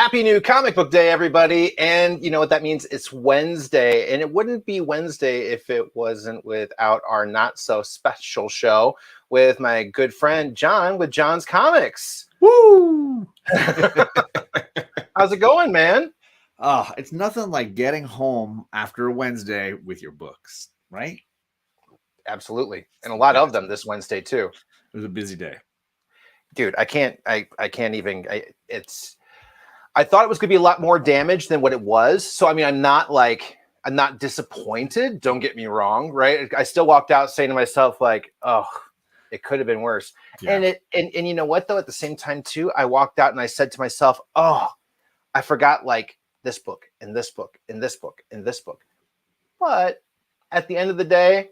Happy new comic book day, everybody. And you know what that means? It's Wednesday. And it wouldn't be Wednesday if it wasn't without our not so special show with my good friend John with John's Comics. Woo! How's it going, man? Oh, it's nothing like getting home after a Wednesday with your books, right? Absolutely. And a lot of them this Wednesday too. It was a busy day. Dude, I can't even, I thought it was going to be a lot more damage than what it was. So, I mean, I'm not disappointed. Don't get me wrong. Right. I still walked out saying to myself, like, oh, it could have been worse. Yeah. And you know what, though, at the same time, too, I walked out and I said to myself, oh, I forgot like this book and this book and this book and this book. But at the end of the day,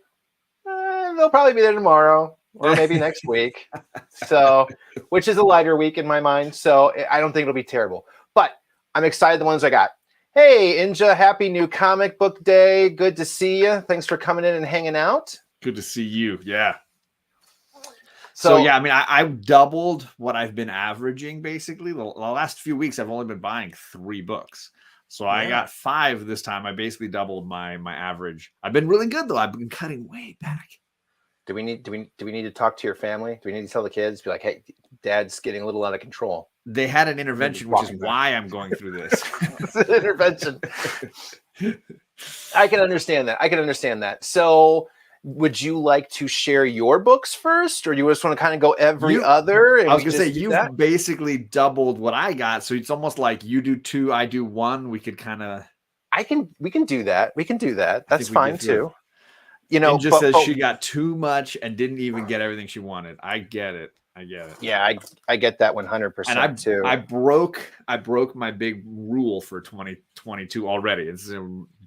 they'll probably be there tomorrow or maybe next week. So, which is a lighter week in my mind. So I don't think it'll be terrible. But I'm excited the ones I got. Hey, Inja, happy new comic book day. Good to see you. Thanks for coming in and hanging out. Good to see you. Yeah. So yeah, I mean, I've doubled what I've been averaging, basically. The last few weeks, I've only been buying 3 books. So yeah. I got 5 this time. I basically doubled my average. I've been really good, though. I've been cutting way back. Do we need to talk to your family? Do we need to tell the kids? Be like, hey, Dad's getting a little out of control. They had an intervention, which is why I'm going through this. It's an intervention. I can understand that. So would you like to share your books first, or you just want to kind of go every other? I was going to say, you've basically doubled what I got. So it's almost like you do 2, I do 1. We could kind of... We can do that. That's fine too. You know, Ninja says she got too much and didn't even get everything she wanted. I get it. Yeah, I get that 100% too. I broke my big rule for 2022 already. It's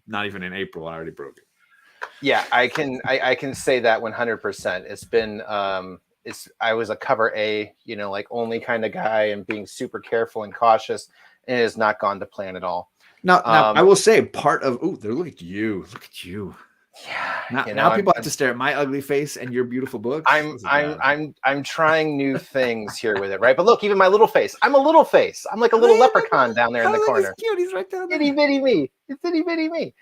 not even in April. I already broke it. Yeah, I can say that 100%. It's been I was a cover A, you know, like only kind of guy and being super careful and cautious, and it has not gone to plan at all. Now I will say part of look at you. Yeah. Now people have to stare at my ugly face and your beautiful books. I'm trying new things here with it, right? But look, even my little face. I'm a little face. I'm like a little leprechaun down there in the corner. Cute. He's right down there. Itty bitty me. It's itty bitty me.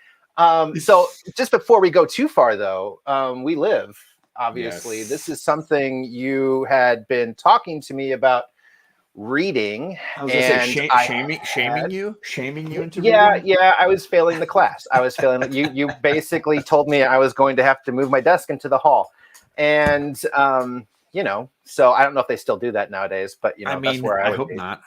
So just before we go too far, though, we live. Obviously, yes. This is something you had been talking to me about reading. I was going to say shaming you into reading? Yeah. I was failing the class. You basically told me I was going to have to move my desk into the hall, and you know, so I don't know if they still do that nowadays, but you know, that's where I hope not.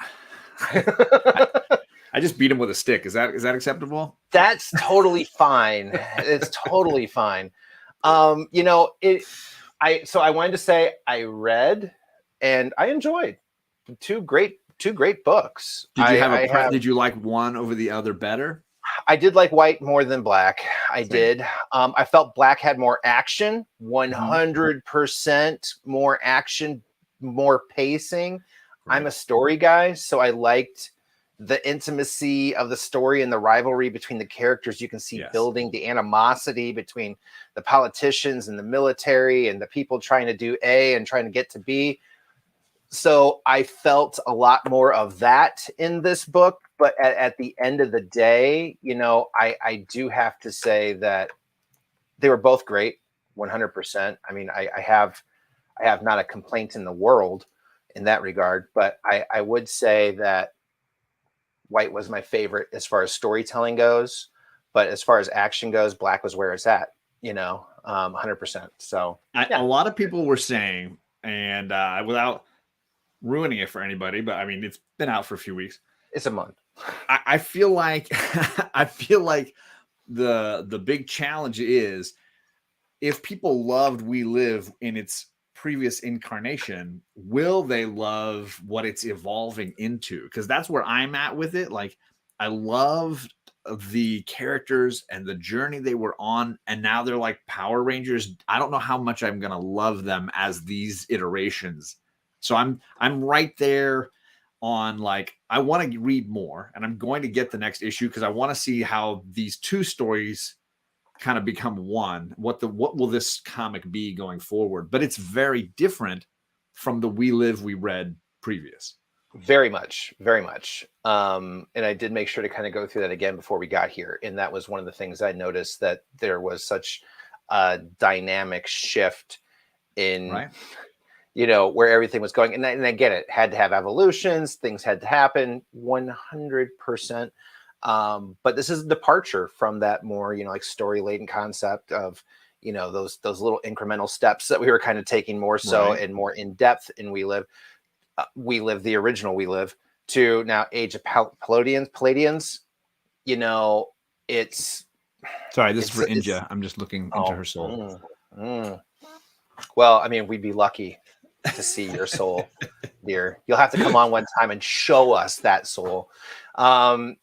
I just beat him with a stick. Is that acceptable? That's totally fine. It's totally fine. You know, I wanted to say I read and I enjoyed two great books. Did you like one over the other better? I did like White more than Black. I did. I felt Black had more action, 100% more action, more pacing. Right. I'm a story guy, so I liked the intimacy of the story and the rivalry between the characters. You can see building the animosity between the politicians and the military and the people trying to do A and trying to get to B. So I felt a lot more of that in this book. But at the end of the day, you know, I do have to say that they were both great, 100%. I mean, I have not a complaint in the world in that regard. But I would say that White was my favorite as far as storytelling goes, but as far as action goes, Black was where it's at, you know, 100%. So a lot of people were saying, and without ruining it for anybody, but I mean, it's been out for a few weeks. It's a month. I feel like the big challenge is if people loved We Live in its previous incarnation, will they love what it's evolving into? Because that's where I'm at with it. Like, I loved the characters and the journey they were on, and now they're like Power Rangers. I don't know how much I'm gonna love them as these iterations. So I'm right there on, like, I want to read more, and I'm going to get the next issue because I want to see how these 2 stories kind of become one. What will this comic be going forward? But it's very different from the We Live we read previous. Very much, very much. And I did make sure to kind of go through that again before we got here. And that was one of the things I noticed, that there was such a dynamic shift in, where everything was going. And I get it, had to have evolutions, things had to happen 100%. But this is a departure from that more, like story laden concept of, those little incremental steps that we were kind of taking more so and more in depth in We Live, the original We Live, to now Age of Palladians. It's sorry, this is for Inja. I'm just looking into her soul. Well, I mean, we'd be lucky to see your soul, dear. You'll have to come on one time and show us that soul. In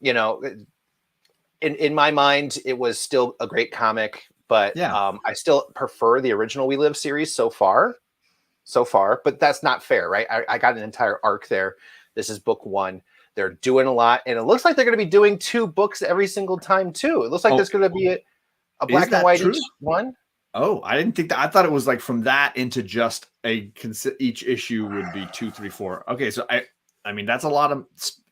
my mind, it was still a great comic, but I still prefer the original We Live series so far, but that's not fair, right? I got an entire arc there. This is book 1. They're doing a lot, and it looks like they're going to be doing 2 books every single time too. It looks like there's going to be a black and white one. Oh, I didn't think that. I thought it was like from that into just each issue would be 2, 3, 4. Okay, so I mean that's a lot of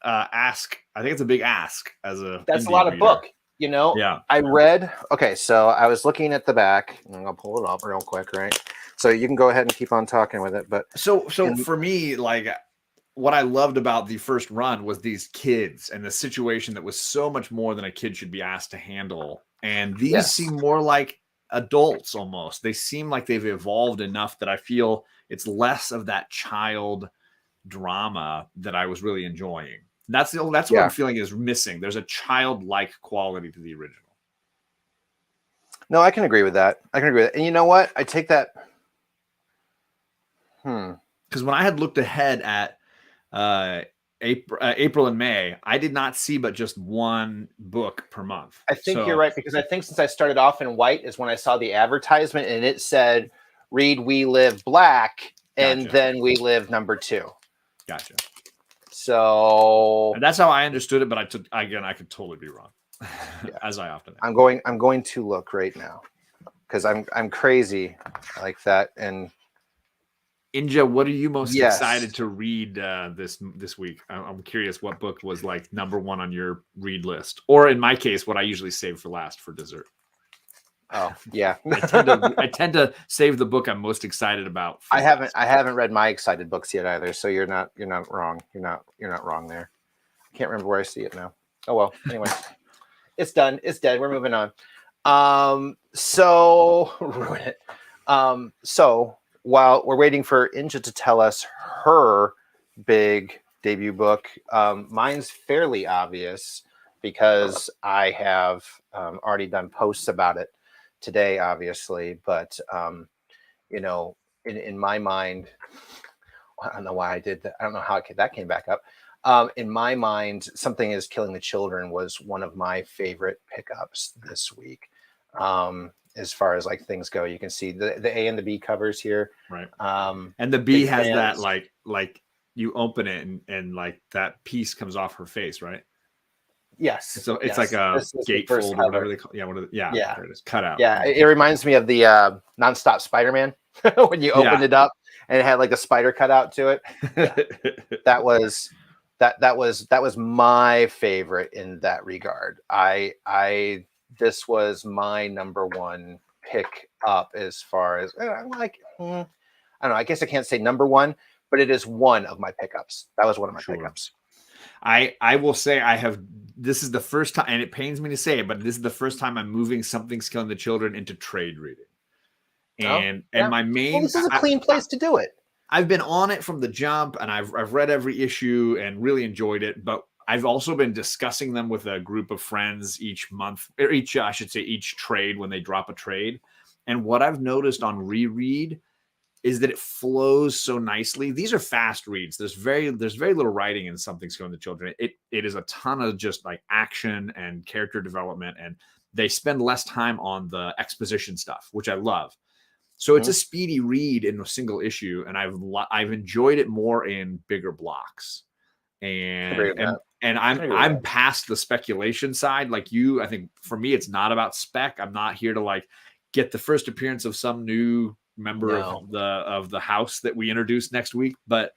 ask. I think it's a big ask as a. That's a lot of book. Yeah. I read. Okay, so I was looking at the back. I'm gonna pull it up real quick, right? So you can go ahead and keep on talking with it. But so for me, like, what I loved about the first run was these kids and the situation that was so much more than a kid should be asked to handle. And these seem more like adults almost. They seem like they've evolved enough that I feel it's less of that child drama that I was really enjoying. That's what I'm feeling is missing. There's a childlike quality to the original. No, I can agree with that. And you know what? I take that. Because when I had looked ahead at April and May, I did not see but just 1 book per month. I think you're right, because I think since I started off in white is when I saw the advertisement and it said read We Live Black and then We Live #2. Gotcha. So and that's how I understood it, but I could totally be wrong. As I often am. I'm going to look right now because I'm crazy like that. And Inja, what are you most excited to read this week? I'm curious what book was like #1 on your read list, or in my case, what I usually save for last for dessert. Oh yeah, I tend to save the book I'm most excited about. I haven't read my excited books yet either, so you're not wrong. You're not wrong there. I can't remember where I see it now. Oh well. Anyway, it's done. It's dead. We're moving on. So ruin it. So while we're waiting for Inja to tell us her big debut book, mine's fairly obvious because I have already done posts about it today, obviously. But in my mind, I don't know why I did that. I don't know how that came back up. In my mind, Something Is Killing the Children was one of my favorite pickups this week. As far as like things go, you can see the A and the B covers here. Right. And the B has that like you open it and like that piece comes off her face, right? Yes. So it's like a gatefold or whatever they call it. Yeah. There it is. Cut out. Yeah. It reminds me of the nonstop Spider-Man when you opened it up and it had like a spider cut out to it. Yeah. That was my favorite in that regard. This was my #1 pick up as far as I'm like, I don't know. I guess I can't say #1, but it is one of my pickups. That was one of my pickups. I will say this is the first time, and it pains me to say it, but this is the first time I'm moving Something's Killing the Children into trade reading. And my main this is a clean place to do it. I've been on it from the jump, and I've read every issue and really enjoyed it, but I've also been discussing them with a group of friends each month, or each trade when they drop a trade. And what I've noticed on reread is that it flows so nicely. These are fast reads. There's very little writing in Something's Killing the Children. It is a ton of just like action and character development, and they spend less time on the exposition stuff, which I love. So it's a speedy read in a single issue, and I've enjoyed it more in bigger blocks. And I'm past the speculation side like you. I think for me, it's not about spec. I'm not here to like get the first appearance of some new member of the house that we introduce next week. But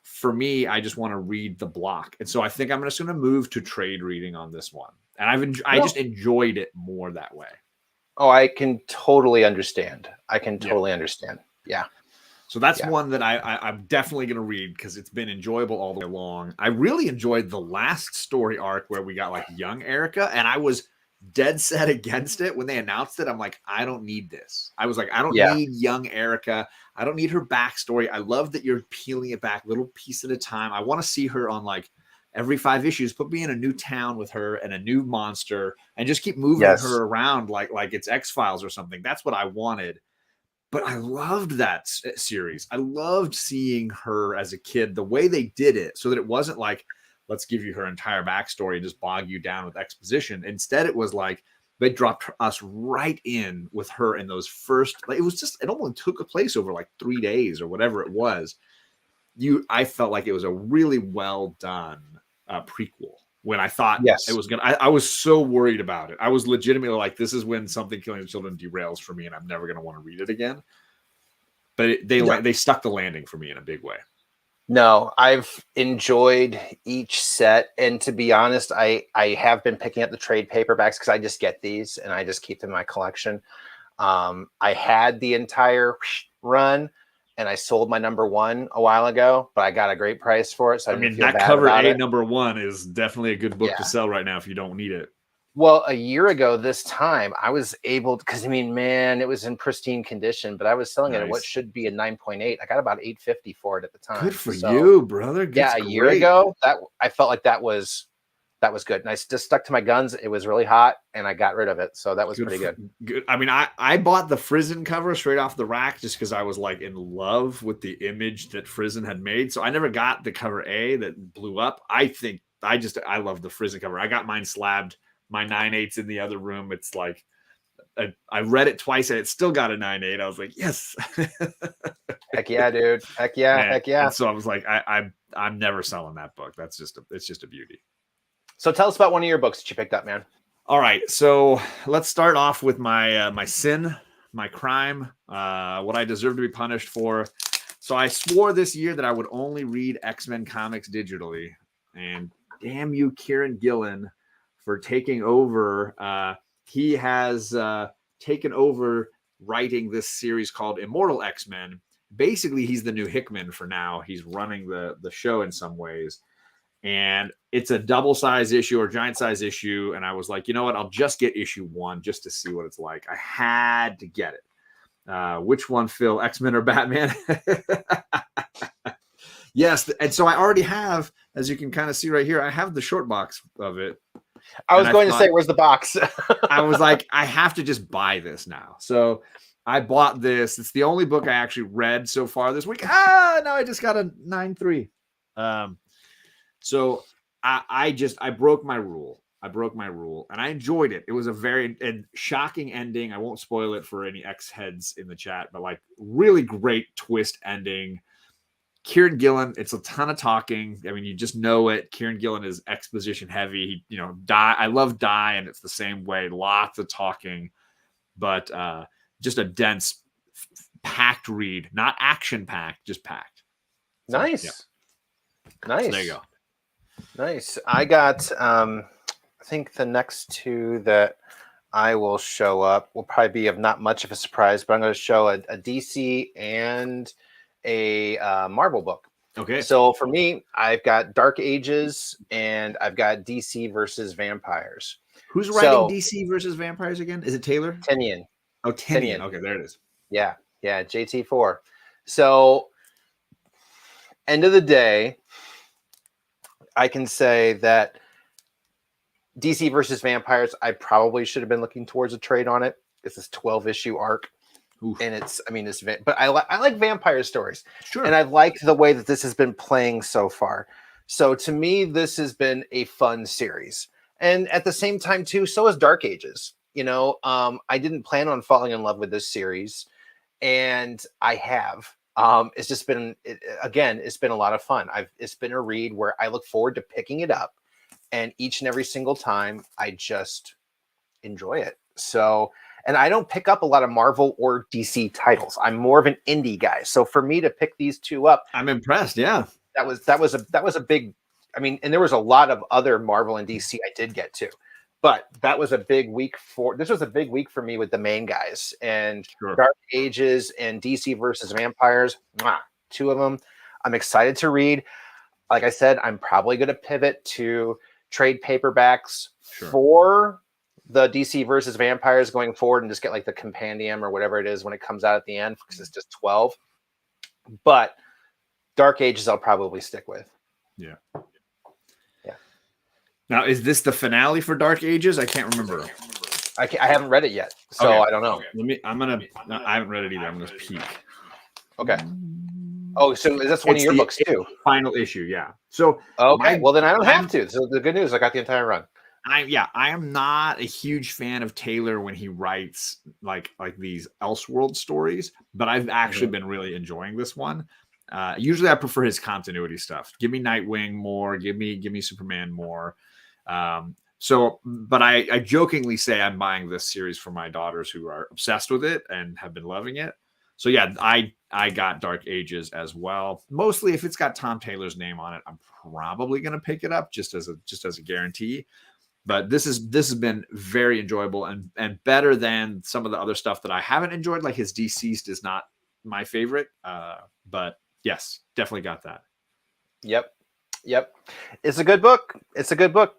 for me, I just want to read the block. And so I think I'm just going to move to trade reading on this one. And I just enjoyed it more that way. Oh, I can totally understand. I can totally understand. Yeah. So that's one that I'm definitely going to read because it's been enjoyable all the way along. I really enjoyed the last story arc where we got like young Erica, and I was dead set against it when they announced it. I'm like, I don't need this. I was like, I don't need young Erica. I don't need her backstory. I love that you're peeling it back little piece at a time. I want to see her on like every 5 issues. Put me in a new town with her and a new monster, and just keep moving her around like it's X-Files or something. That's what I wanted. But I loved that series. I loved seeing her as a kid, the way they did it, so that it wasn't like, let's give you her entire backstory and just bog you down with exposition. Instead, it was like they dropped us right in with her in those first, like, it only took place over like 3 days or whatever it was. I felt like it was a really well done prequel. When I thought it was gonna, I was so worried about it. I was legitimately like, this is when Something Killing Children derails for me, and I'm never gonna want to read it again. But they stuck the landing for me in a big way. No, I've enjoyed each set, and to be honest, I have been picking up the trade paperbacks because I just get these and I just keep them in my collection. I had the entire run, and I sold my #1 a while ago, but I got a great price for it. So I mean, that cover A #1 is definitely a good book to sell right now if you don't need it. Well, a year ago this time, I was able to, because I mean, man, it was in pristine condition, but I was selling it at what should be a 9.8. I got about $8.50 for it at the time. Good for you, brother. That's a year ago, that I felt like that was good. And I just stuck to my guns. It was really hot, and I got rid of it. So that was pretty good. Good. I mean, I bought the Frizen cover straight off the rack just because I was like in love with the image that Frizen had made. So I never got the cover A that blew up. I love the Frizen cover. I got mine slabbed. My 9.8's in the other room. It's like I read it twice and it still got a 9.8. I was like, yes. Heck yeah, dude. Heck yeah. Man. Heck yeah. And so I was like, I'm never selling that book. It's just a beauty. So tell us about one of your books that you picked up, man. All right. So let's start off with my my sin, my crime, what I deserve to be punished for. So I swore this year that I would only read X-Men comics digitally. And damn you, Kieran Gillen, for taking over. He has taken over writing this series called Immortal X-Men. Basically, he's the new Hickman for now. He's running the show in some ways. And it's a double size issue or giant size issue. And I was like, you know what? I'll just get issue 1 just to see what it's like. I had to get it. Which one, Phil? X-Men or Batman? Yes. And so I already have, as you can kind of see right here, I have the short box of it. I was going to say, where's the box? I was like, I have to just buy this now. So I bought this. It's the only book I actually read so far this week. No, I just got a 9.3. So I broke my rule. And I enjoyed it. It was a very shocking ending. I won't spoil it for any X-heads in the chat, but like really great twist ending. Kieran Gillen, it's a ton of talking. I mean, you just know it. Kieran Gillen is exposition heavy. I love Die, and it's the same way. Lots of talking, but just a dense, packed read. Not action-packed, just packed. So, nice. Nice. So there you go. Nice. I got, I think the next 2 that I will show up will probably be of not much of a surprise, but I'm going to show a DC and a Marvel book. Okay. So for me, I've got Dark Ages and I've got DC versus Vampires. Who's writing DC versus Vampires again? Is it Taylor? Tynion. Oh, Tynion. Okay, there it is. Yeah. JT4. So end of the day, I can say that DC versus Vampires, I probably should have been looking towards a trade on it. It's this 12-issue arc. Oof. And but I like vampire stories. Sure. And I like the way that this has been playing so far. So to me, this has been a fun series. And at the same time, too, so is Dark Ages. I didn't plan on falling in love with this series, and I have. It's just been, it's been a lot of fun. It's been a read where I look forward to picking it up, and each and every single time I just enjoy it. So, and I don't pick up a lot of Marvel or DC titles. I'm more of an indie guy. So for me to pick these 2 up, I'm impressed. Yeah. that was a big. I mean, and there was a lot of other Marvel and DC I did get to, but that was a big week for. This was a big week for me with the main guys and Dark Ages and DC versus Vampires. Two of them. I'm excited to read. Like I said, I'm probably going to pivot to trade paperbacks for the DC versus Vampires going forward and just get like the compendium or whatever it is when it comes out at the end because it's just 12. But Dark Ages I'll probably stick with. Yeah. Now, is this the finale for Dark Ages? I can't remember. I haven't read it yet, so I don't know. Okay. I haven't read it either. I'm gonna peek. Okay. Oh, so that's one of your books too? Final issue, yeah. So okay, well then I don't have to. So the good news, I got the entire run. I am not a huge fan of Taylor when he writes like these Elseworld stories, but I've actually been really enjoying this one. Usually I prefer his continuity stuff. Give me Nightwing more, give me Superman more. But I jokingly say I'm buying this series for my daughters who are obsessed with it and have been loving it. So yeah, I got Dark Ages as well. Mostly if it's got Tom Taylor's name on it, I'm probably going to pick it up just as a guarantee. But this has been very enjoyable and better than some of the other stuff that I haven't enjoyed. Like his Deceased is not my favorite. But yes, definitely got that. Yep. It's a good book.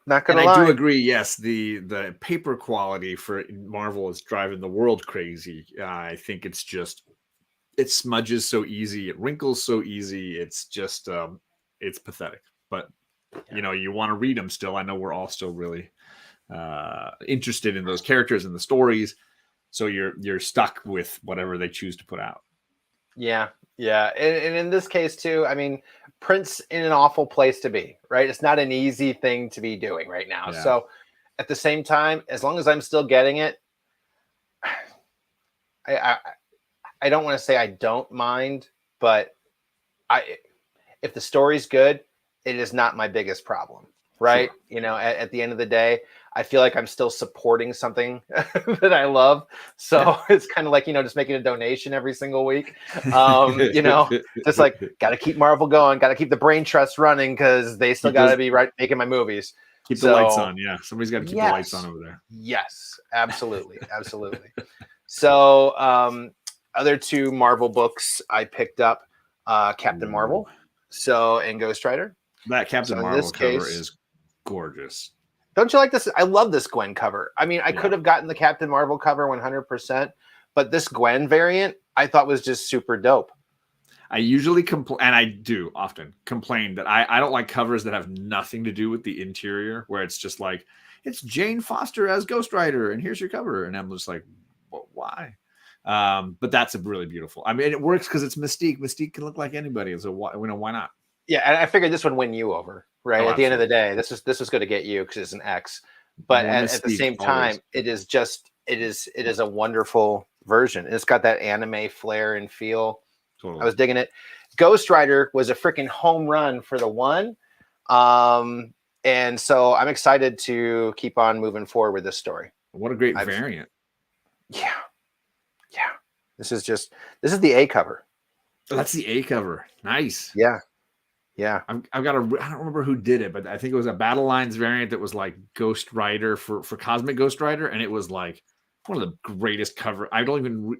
Not gonna lie. I do agree. Yes, the paper quality for Marvel is driving the world crazy. I think it's just it smudges so easy, it wrinkles so easy. It's just it's pathetic. But you want to read them still. I know we're all still really interested in those characters and the stories. So you're stuck with whatever they choose to put out. Yeah. And in this case too, I mean, print's in an awful place to be, right? It's not an easy thing to be doing right now. Yeah. So at the same time, as long as I'm still getting it, I don't want to say I don't mind, but if the story's good, it is not my biggest problem, right? Sure. At the end of the day, I feel like I'm still supporting something that I love. So it's kind of like, just making a donation every single week. Just like, got to keep Marvel going, got to keep the brain trust running because they still got to be making my movies. Keep the lights on. Yeah. Somebody's got to keep the lights on over there. Yes, absolutely. So other two Marvel books I picked up, Captain Marvel and Ghost Rider. That Captain Marvel cover is gorgeous. Don't you like this? I love this Gwen cover. I mean, I could have gotten the Captain Marvel cover 100%, but this Gwen variant I thought was just super dope. I usually complain, and I do often complain that I don't like covers that have nothing to do with the interior, where it's just like, it's Jane Foster as Ghost Rider, and here's your cover. And I'm just like, well, why? But that's a really beautiful. I mean, it works because it's Mystique. Mystique can look like anybody. So why not? Yeah, and I figured this would win you over, right? At the end of the day, this was going to get you because it's an X. But at the same time, it is a wonderful version. It's got that anime flair and feel. Totally. I was digging it. Ghost Rider was a freaking home run for the one. And so I'm excited to keep on moving forward with this story. What a great variant. Yeah. This is the A cover. Oh, that's the A cover. Nice. Yeah. I don't remember who did it, but I think it was a Battle Lines variant that was like Ghost Rider for Cosmic Ghost Rider, and it was like one of the greatest cover. I don't even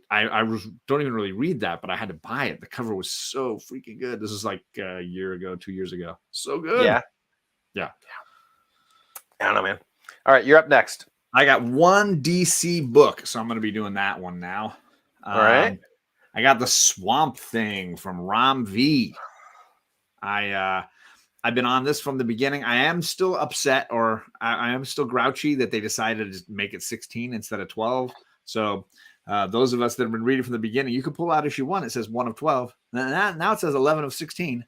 really read that, but I had to buy it. The cover was so freaking good. This is like a year ago, 2 years ago. So good. Yeah. I don't know, man. All right, you're up next. I got one DC book, so I'm going to be doing that one now. All right. I got the Swamp Thing from Ram V. I've been on this from the beginning. I am still upset, or I am still grouchy that they decided to make it 16 instead of 12. So those of us that have been reading from the beginning, you can pull out issue 1. It says 1 of 12. Now it says 11 of 16.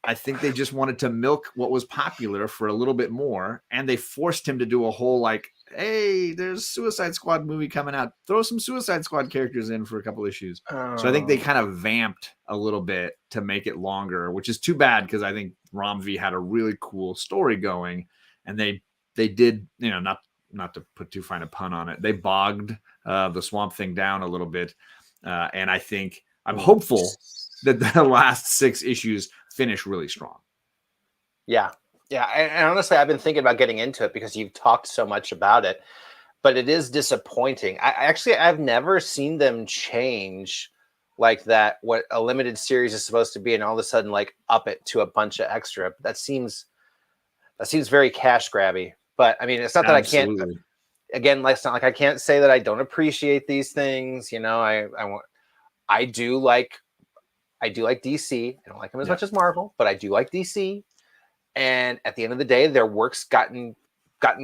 I think they just wanted to milk what was popular for a little bit more, and they forced him to do a whole like, hey, there's Suicide Squad movie coming out. Throw some Suicide Squad characters in for a couple issues. So I think they kind of vamped a little bit to make it longer, which is too bad because I think Ram V had a really cool story going, and they did, not to put too fine a pun on it, they bogged the Swamp Thing down a little bit, and I think I'm hopeful that the last 6 issues finish really strong. Yeah. Yeah. And honestly, I've been thinking about getting into it because you've talked so much about it, but it is disappointing. I've never seen them change like that, what a limited series is supposed to be, and all of a sudden like up it to a bunch of extra. That seems very cash grabby. But I mean, it's not that Absolutely. I can't, again, like, it's not like I can't say that I don't appreciate these things. You know, I do like DC. I don't like them as much as Marvel, but I do like DC. And at the end of the day, their work's gotten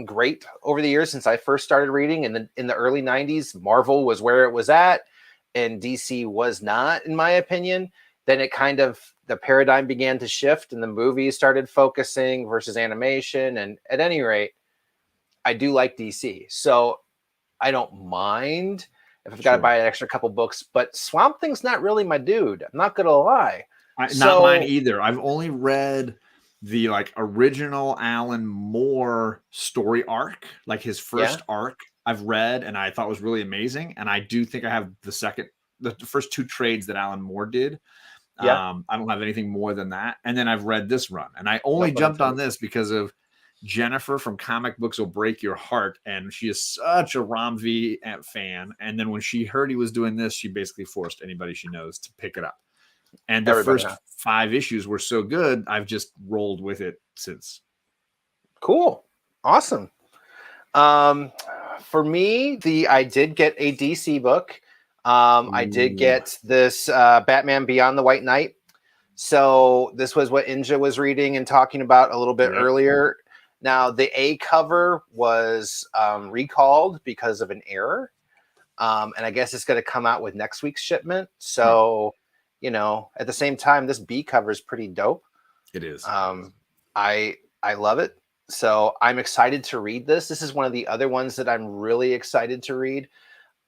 great over the years since I first started reading. And in the early 90s, Marvel was where it was at, and DC was not, in my opinion. Then it kind of, the paradigm began to shift, and the movies started focusing versus animation. And at any rate, I do like DC. So I don't mind if I've got to buy an extra couple books, but Swamp Thing's not really my dude. I'm not going to lie. Not mine either. I've only read the like original Alan Moore story arc, like his first arc I've read, and I thought was really amazing. And I do think I have the first 2 trades that Alan Moore did. I don't have anything more than that. And then I've read this run, and I only jumped on this because of Jennifer from Comic Books Will Break Your Heart, and she is such a Rom V fan. And then when she heard he was doing this, she basically forced anybody she knows to pick it up. And the first 5 issues were so good, I've just rolled with it since. Cool. Awesome. For me, I did get a DC book. I did get this Batman Beyond the White Knight. So this was what Inja was reading and talking about a little bit earlier. Now, the A cover was recalled because of an error. And I guess it's going to come out with next week's shipment. So... you know, at the same time, this B cover is pretty dope. It is. I love it. So I'm excited to read this. This is one of the other ones that I'm really excited to read.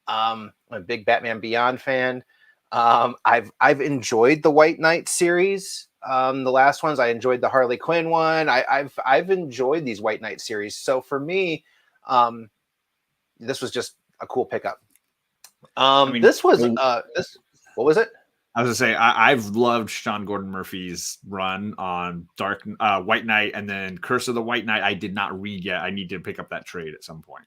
I'm a big Batman Beyond fan. I've enjoyed the White Knight series. The last ones, I enjoyed the Harley Quinn one. I've enjoyed these White Knight series. So for me, this was just a cool pickup. What was it? I was gonna say I've loved Sean Gordon Murphy's run on White Knight, and then Curse of the White Knight. I did not read yet. I need to pick up that trade at some point.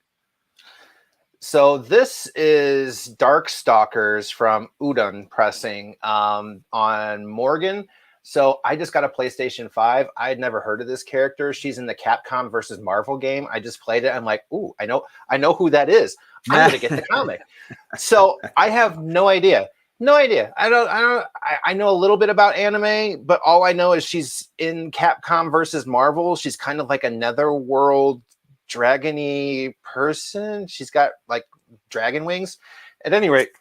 So this is Darkstalkers from Udon Pressing on Morgan. So I just got a PlayStation 5. I had never heard of this character. She's in the Capcom versus Marvel game. I just played it. I'm like, ooh, I know who that is. I'm gonna get the comic. So I have no idea. No idea. I know a little bit about anime, but all I know is she's in Capcom versus Marvel. She's kind of like a netherworld dragon-y person. She's got like dragon wings. At any rate,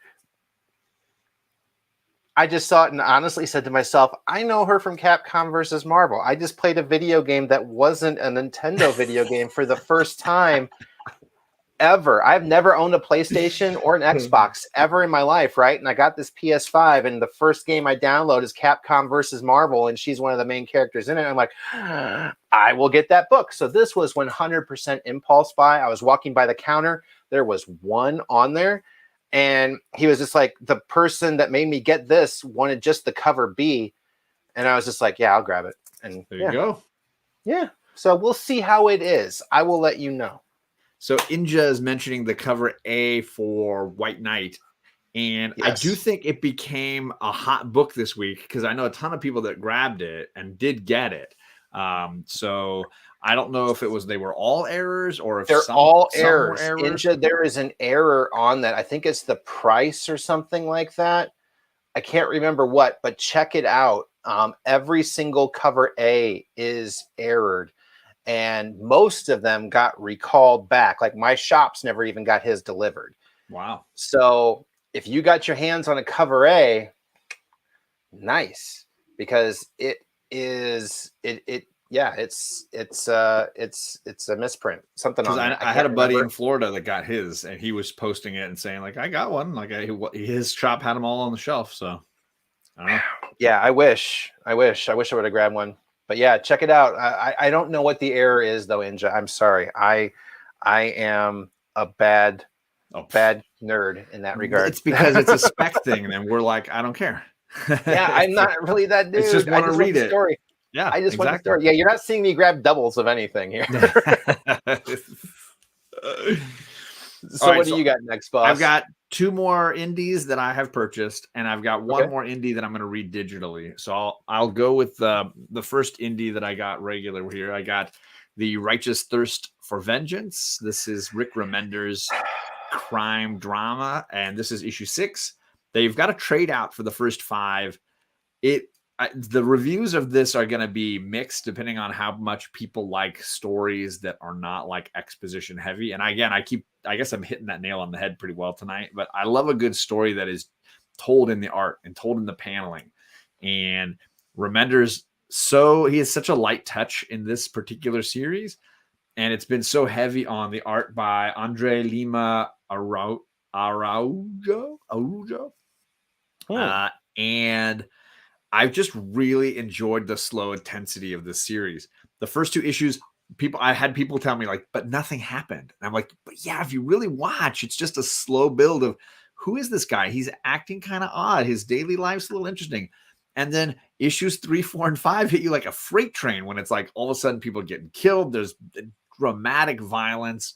I just saw it and honestly said to myself, I know her from Capcom versus Marvel. I just played a video game that wasn't a Nintendo video game for the first time ever. I've never owned a PlayStation or an Xbox ever in my life, right? And I got this PS5, and the first game I download is Capcom versus Marvel, and she's one of the main characters in it. I'm like, I will get that book. So this was 100% impulse buy. I was walking by the counter. There was one on there, and he was just like, the person that made me get this wanted just the cover B, and I was just like, yeah, I'll grab it. And there you go. Yeah. So we'll see how it is. I will let you know. So Inja is mentioning the cover A for White Knight. And I do think it became a hot book this week because I know a ton of people that grabbed it and did get it. So I don't know if they were all errors or if they're all errors. Inja, there is an error on that. I think it's the price or something like that. I can't remember what, but check it out. Every single cover A is errored. And most of them got recalled back. Like my shop's never even got his delivered. Wow. So if you got your hands on a cover A, nice, because it's a misprint. Something on I had a buddy in Florida that got his, and he was posting it and saying like, I got one. Like his shop had them all on the shelf. So I don't know. Yeah, I wish I would have grabbed one. But yeah, check it out. I don't know what the error is though, Inja. I'm sorry. I am a bad nerd in that regard. It's because it's a spec thing, and we're like, I don't care. Yeah, I'm not really that dude. I just want to read the it. story. Yeah, I just want the exactly. story. Yeah, you're not seeing me grab doubles of anything here. So right, what do you got next, boss? I've got 2 more indies that I have purchased, and I've got 1 more indie that I'm going to read digitally. So I'll go with the first indie that I got regular here. I got The Righteous Thirst for Vengeance. This is Rick Remender's crime drama, and this is issue 6. They've got a trade out for the first 5. The reviews of this are going to be mixed depending on how much people like stories that are not like exposition heavy. And again, I guess I'm hitting that nail on the head pretty well tonight, but I love a good story that is told in the art and told in the paneling. And Remender's he has such a light touch in this particular series. And it's been so heavy on the art by Andre Lima Araujo. And I've just really enjoyed the slow intensity of this series. The first 2 issues, I had people tell me like, but nothing happened. And I'm like, but yeah, if you really watch, it's just a slow build of who is this guy? He's acting kind of odd. His daily life's a little interesting. And then issues 3, 4, and 5 hit you like a freight train when it's like all of a sudden people are getting killed. There's dramatic violence.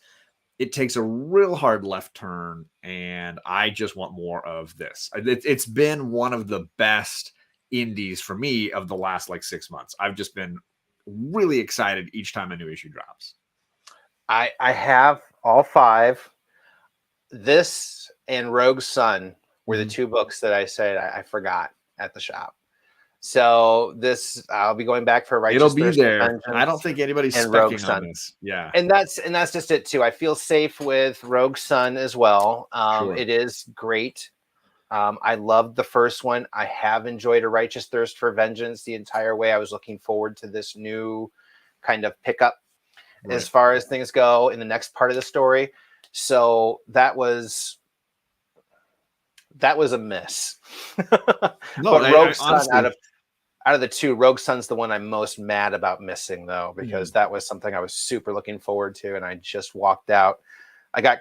It takes a real hard left turn. And I just want more of this. It's been one of the best indies for me of the last like 6 months. I've just been really excited each time a new issue drops. I have all 5. This and Rogue Sun were the 2 books that I said I forgot at the shop. So this I'll be going back for Righteous. It'll be there. I don't think anybody's specking on this. Yeah, and that's just it too. I feel safe with Rogue Sun as well. Sure. It is great. I loved the first one. I have enjoyed A Righteous Thirst for Vengeance the entire way. I was looking forward to this new kind of pickup as far as things go in the next part of the story. So that was a miss. No, but Rogue Sun, honestly, out of the 2, Rogue Sun's the one I'm most mad about missing, though, because that was something I was super looking forward to, and I just walked out. I got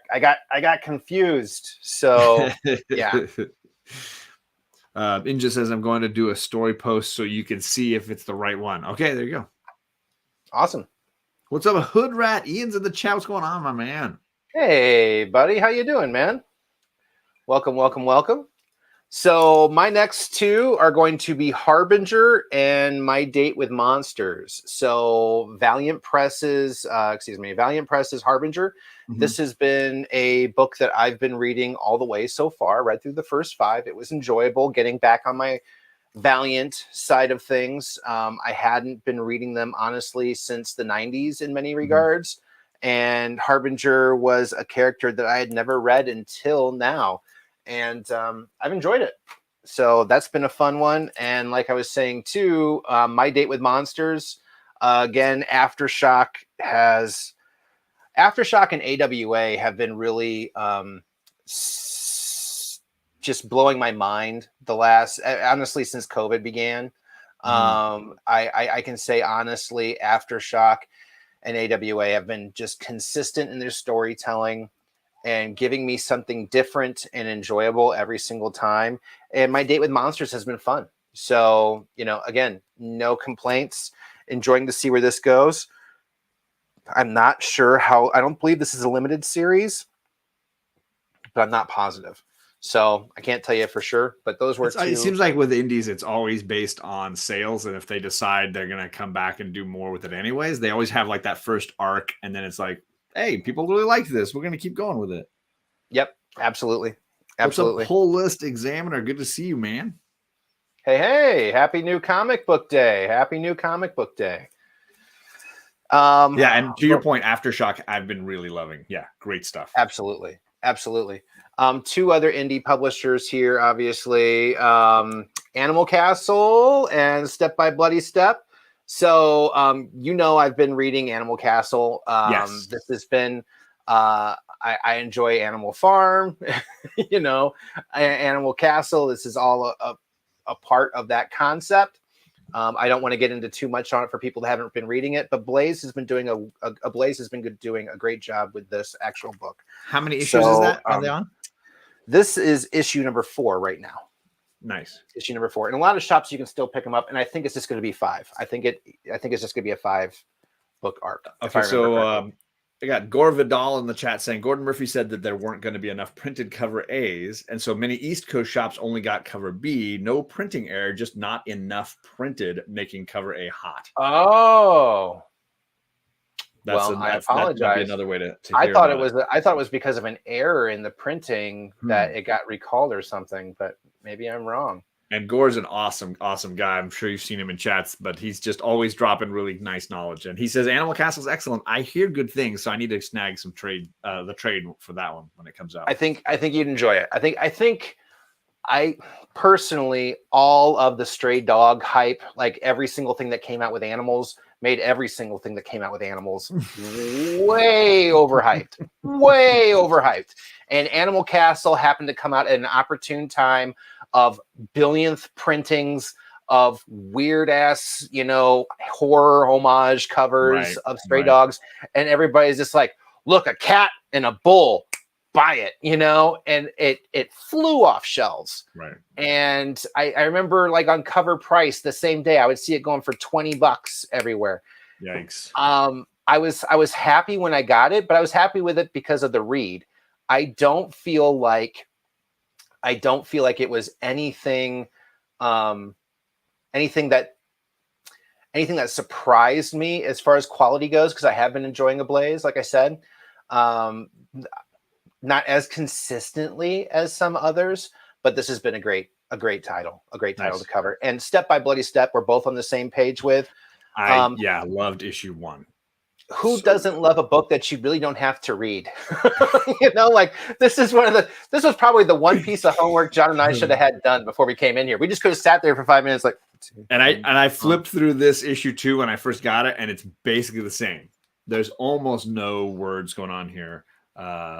confused. So yeah. Inja says I'm going to do a story post so you can see if it's the right one. Okay, there you go. Awesome. What's up, Hood Rat? Ian's in the chat. What's going on, my man? Hey, buddy. How you doing, man? Welcome, welcome, welcome. So my next 2 are going to be Harbinger and My Date with Monsters. So Valiant Press's Harbinger. This has been a book that I've been reading all the way so far, read through the first 5. It was enjoyable getting back on my Valiant side of things. I hadn't been reading them, honestly, since the 90s in many regards. And Harbinger was a character that I had never read until now. And I've enjoyed it. So that's been a fun one. And like I was saying, too, My Date with Monsters, again, Aftershock and AWA have been really just blowing my mind honestly, since COVID began. I can say, honestly, Aftershock and AWA have been just consistent in their storytelling and giving me something different and enjoyable every single time. And My Date with Monsters has been fun. So, again, no complaints, enjoying to see where this goes. I'm not sure I don't believe this is a limited series, but I'm not positive. So I can't tell you for sure, but those were 2. It seems like with indies, it's always based on sales. And if they decide they're going to come back and do more with it anyways, they always have like that first arc. And then it's like, hey, people really like this. We're going to keep going with it. Yep, absolutely. Absolutely. What's up, Whole List Examiner? Good to see you, man. Hey, happy new comic book day. Happy new comic book day. Yeah, and to your point, Aftershock, I've been really loving. Yeah, great stuff. Absolutely. 2 other indie publishers here, obviously. Animal Castle and Step by Bloody Step. So, I've been reading Animal Castle. Yes. This has been, I enjoy Animal Farm, Animal Castle. This is all a part of that concept. I don't want to get into too much on it for people that haven't been reading it, but Blaze has been doing doing a great job with this actual book. How many issues is that? Are they on? This is issue number 4 right now. Nice. Issue number 4. In a lot of shops, you can still pick them up, and I think it's just going to be 5. I think it's just going to be a 5-book arc. Okay, so I got Gore Vidal in the chat saying Gordon Murphy said that there weren't going to be enough printed cover A's, and so many East Coast shops only got cover B. No printing error, just not enough printed, making cover A hot. Oh. I apologize. That might be another way to I thought it was because of an error in the printing that it got recalled or something, but maybe I'm wrong. And Gore's an awesome guy. I'm sure you've seen him in chats, but he's just always dropping really nice knowledge. And he says Animal Castle is excellent. I hear good things, so I need to snag some the trade for that one when it comes out. I think you'd enjoy it. I personally, all of the stray dog hype, like every single thing that came out with animals, made every single thing that came out with animals way overhyped. Way overhyped. And Animal Castle happened to come out at an opportune time of billionth printings of weird ass, horror homage covers of stray dogs. And everybody's just like, look, a cat and a bull, buy it, and it flew off shelves. Right. And I remember, like, on Cover Price the same day, I would see it going for $20 everywhere. Yikes. I was happy when I got it, but I was happy with it because of the read. I don't feel like it was anything that surprised me as far as quality goes, because I have been enjoying Ablaze, like I said. Not as consistently as some others, but this has been a great title to cover. And Step by Bloody Step, we're both on the same page with. I loved issue 1. Who doesn't love a book that you really don't have to read? Like this was probably the one piece of homework John and I should have had done before we came in here. We just could have sat there for 5 minutes, like. And I flipped through this issue 2 when I first got it, and it's basically the same. There's almost no words going on here.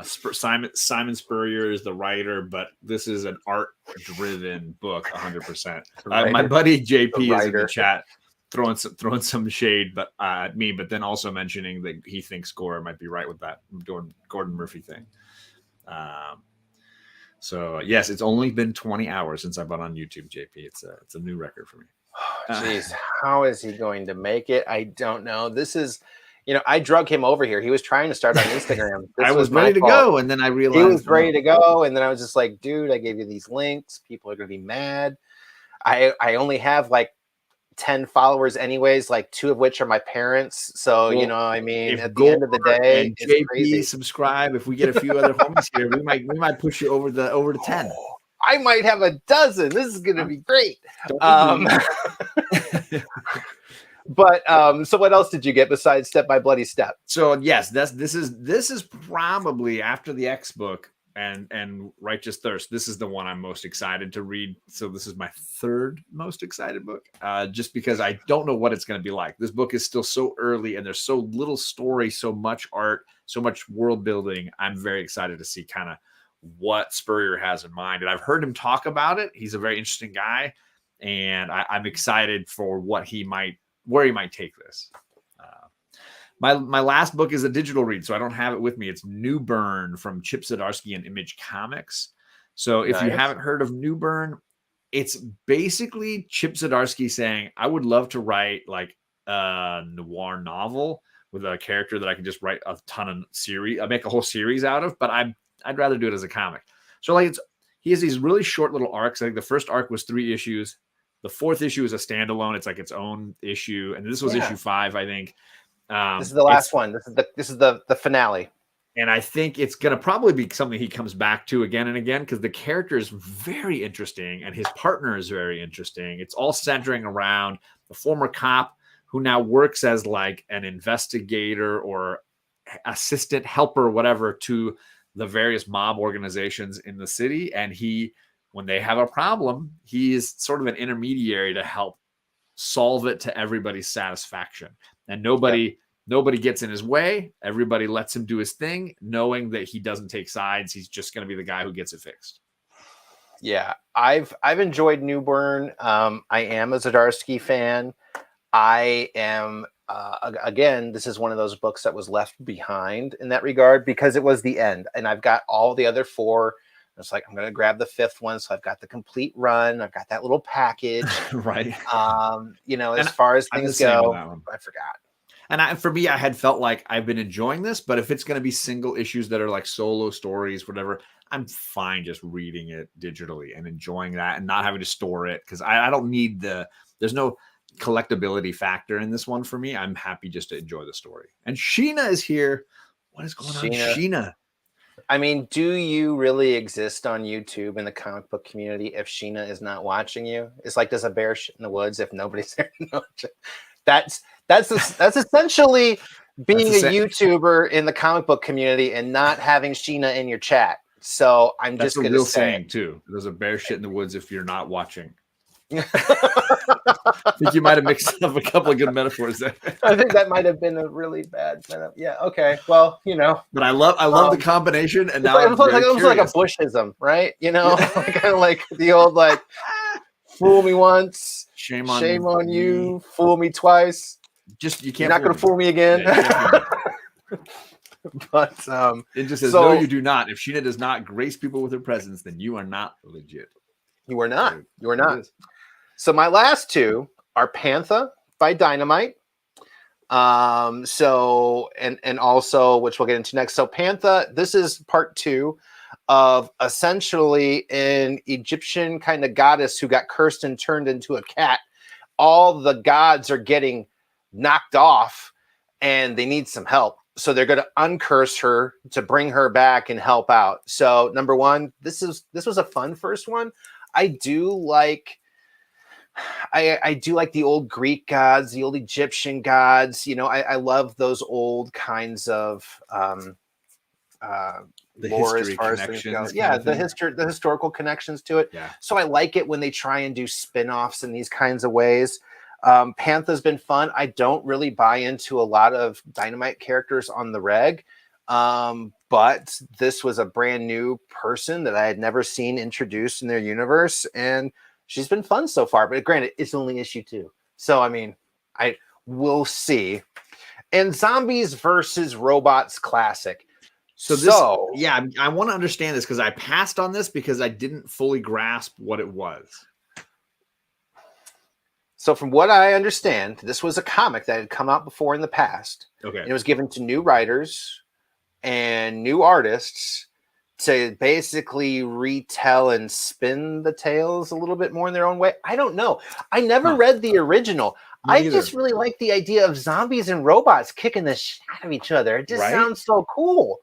Simon Spurrier is the writer, but this is an art-driven book, 100%. My buddy JP is in the chat throwing some shade, but at me, but then also mentioning that he thinks Gore might be right with that Gordon Murphy thing. So yes, it's only been 20 hours since I bought on YouTube, JP. It's a new record for me. Jeez, how is he going to make it? I don't know. This is. I drug him over here. He was trying to start on Instagram. I was ready to go, and then I realized he was ready to go, and then I was just like, dude, I gave you these links. People are going to be mad. I only have like 10 followers anyways, like 2 of which are my parents. So, at the end of the day, it's JP crazy. Subscribe. If we get a few other homies here, we might push you over to 10. I might have a dozen. This is going to be great. But so what else did you get besides Step by Bloody Step? So yes, this is probably after the X book and Righteous Thirst. This is the one I'm most excited to read. So this is my 3rd most excited book, just because I don't know what it's going to be like. This book is still so early, and there's so little story, so much art, so much world building. I'm very excited to see kind of what Spurrier has in mind, and I've heard him talk about it. He's a very interesting guy, and I'm excited for where he might take this. My last book is a digital read, so I don't have it with me. It's New Burn from Chip Zdarsky and Image Comics. So if you haven't heard of New Burn, it's basically Chip Zdarsky saying, I would love to write like a noir novel with a character that I can just write a ton of series, make a whole series out of, but I'd rather do it as a comic. So like he has these really short little arcs. I think the first arc was 3 issues. The 4th issue is a standalone. It's like its own issue. And this was issue 5, I think. This is the last one. This is the finale. And I think it's going to probably be something he comes back to again and again, because the character is very interesting and his partner is very interesting. It's all centering around the former cop who now works as like an investigator or assistant helper, whatever, to the various mob organizations in the city. And when they have a problem, he is sort of an intermediary to help solve it to everybody's satisfaction. And nobody gets in his way. Everybody lets him do his thing, knowing that he doesn't take sides. He's just going to be the guy who gets it fixed. Yeah, I've enjoyed New Burn. I am a Zdarsky fan. I am again, this is one of those books that was left behind in that regard because it was the end, and I've got all the other 4 It's like, I'm going to grab the 5th one. So I've got the complete run. I've got that little package. Right. You know, as far as things go, I forgot. And for me, I had felt like I've been enjoying this, but if it's going to be single issues that are like solo stories, whatever, I'm fine just reading it digitally and enjoying that and not having to store it. Cause I don't need there's no collectability factor in this one for me. I'm happy just to enjoy the story. And Sheena is here. What is going on, Sheena? I mean, do you really exist on YouTube in the comic book community if Sheena is not watching you? It's like, does a bear shit in the woods if nobody's there? That's essentially being a YouTuber in the comic book community and not having Sheena in your chat. So I'm just going to say, saying too. There's a bear shit in the woods if you're not watching. I think you might have mixed up a couple of good metaphors there. I think that might have been a really bad metaphor. Yeah. Okay. Well, you know. But I love the combination, and now it was like a Bushism, right? You know, kind of like the old like, fool me once, shame on you. Fool me twice. Just you can't. You're not going to fool me again. Yeah, but it just says no, you do not. If Sheena does not grace people with her presence, then you are not legit. You are not. You are not. So my last 2 are Panther by Dynamite. So and also, which we'll get into next. So Panther, this is part 2 of essentially an Egyptian kind of goddess who got cursed and turned into a cat. All the gods are getting knocked off and they need some help. So they're going to uncurse her to bring her back and help out. So number 1, this was a fun first one. I do like the old Greek gods, the old Egyptian gods. You know, I love those old kinds of the lore history as far as things go. Yeah, the historical connections to it. Yeah. So I like it when they try and do spin-offs in these kinds of ways. Panther's been fun. I don't really buy into a lot of Dynamite characters on the reg. But this was a brand new person that I had never seen introduced in their universe, and she's been fun so far. But granted, it's only issue 2. So, I mean, we'll see. And Zombies versus Robots Classic. So yeah, I want to understand this because I passed on this because I didn't fully grasp what it was. So from what I understand, this was a comic that had come out before in the past. Okay. And it was given to new writers and new artists to basically retell and spin the tales a little bit more in their own way. I don't know. I never read the original. I just really like the idea of zombies and robots kicking the shit out of each other. It just sounds so cool.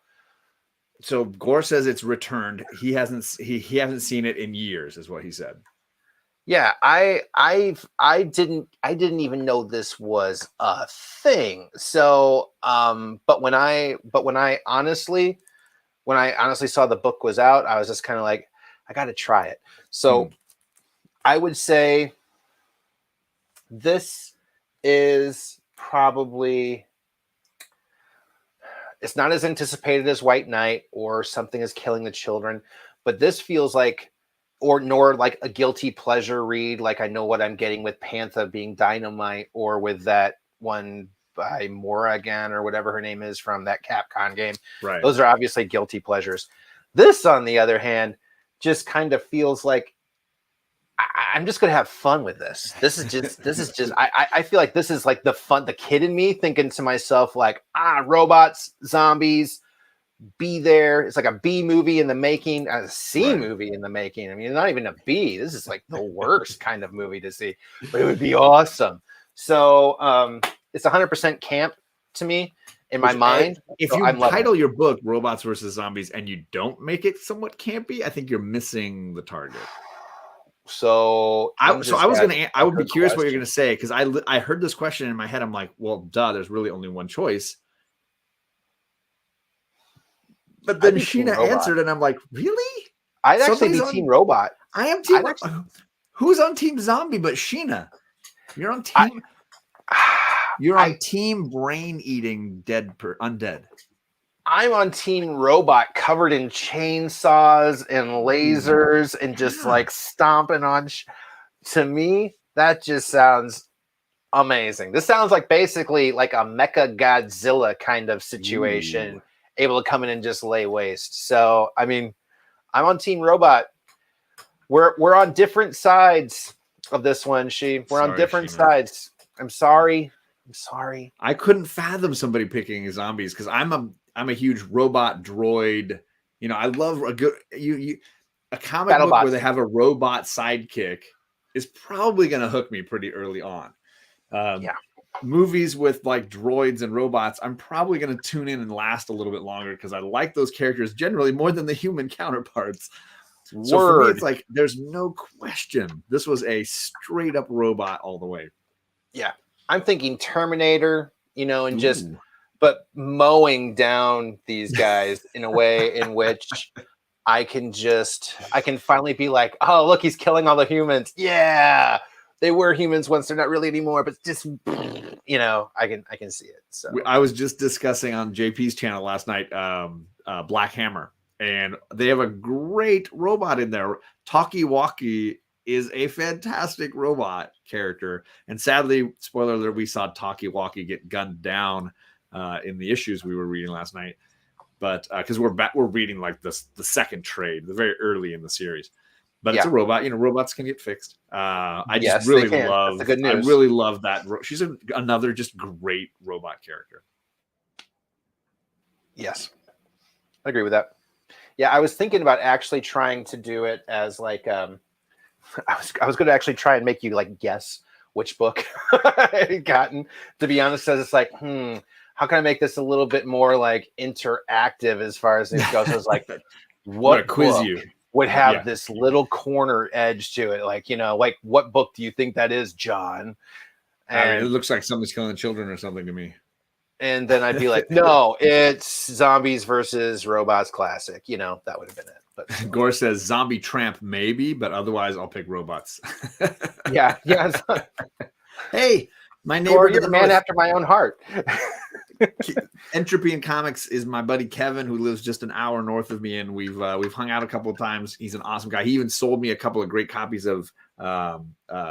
So Gore says it's returned. He hasn't seen it in years, is what he said. Yeah, I didn't even know this was a thing. So, but when I honestly saw the book was out, I was just kind of like, I got to try it. So, I would say this is probably, it's not as anticipated as White Knight or Something is Killing the Children, but this feels like, nor like a guilty pleasure read, like I know what I'm getting with Panther being Dynamite, or with that one by Morrigan or whatever her name is from that Capcom game. Right. Those are obviously guilty pleasures. This, on the other hand, just kind of feels like I'm just gonna have fun with this. This is just I feel like this is like the kid in me thinking to myself like, robots, zombies, be there. It's like a B movie in the making, a C movie in the making. I mean, not even a B. This is like the worst kind of movie to see, but it would be awesome. So it's 100% camp to me in my mind. If you title your book Robots versus Zombies and you don't make it somewhat campy, I think you're missing the target. So I would be curious what you're gonna say, because I heard this question in my head. I'm like, well, duh, there's really only one choice. But then Sheena answered, and I'm like, really? I'd actually be Team Robot. I am Team Robot. Who's on Team Zombie but Sheena? You're on Team. You're on Team Brain Eating Undead. I'm on Team Robot, covered in chainsaws and lasers and just like stomping on. To me, that just sounds amazing. This sounds like basically like a Mecha Godzilla kind of situation. Able to come in and just lay waste. So, I mean, I'm on Team Robot. We're on different sides of this one, We're on different sides. I'm sorry. I couldn't fathom somebody picking zombies because I'm a huge robot droid. You know, I love a good a comic book where they have a robot sidekick is probably going to hook me pretty early on. Movies with like droids and robots, I'm probably going to tune in and last a little bit longer because I like those characters generally more than the human counterparts. So for me, it's like there's no question this was a straight up robot all the way. Yeah, I'm thinking Terminator, you know, and but mowing down these guys in a way in which I can finally be like, oh, look, he's killing all the humans. Yeah, they were humans once, they're not really anymore, but just, you know, I can see it. So I was just discussing on JP's channel last night, Black Hammer, and they have a great robot in there. Talkie Walkie is a fantastic robot character, and sadly, spoiler alert, we saw Talkie Walkie get gunned down in the issues we were reading last night. But because we're reading like the second trade, the very early in the series. But it's a robot. You know, robots can get fixed. I just really love. That's the good news. I really love that. She's another just great robot character. Yes, I agree with that. Yeah, I was thinking about actually trying to do it as like I was going to actually try and make you like guess which book I had gotten. To be honest, as it's like, how can I make this a little bit more like interactive as far as it goes? I was like, what quiz you would have this little corner edge to it? Like, you know, like what book do you think that is, John? And I mean, it looks like somebody's killing children or something to me. And then I'd be like, no, it's Zombies versus Robots Classic. You know, that would have been it. But Gore says Zombie Tramp maybe, but otherwise I'll pick robots. Yeah. Hey, my neighbor, Gore, you're a man after my own heart. Entropy in Comics is my buddy Kevin, who lives just an hour north of me, and we've hung out a couple of times. He's an awesome guy. He even sold me a couple of great copies of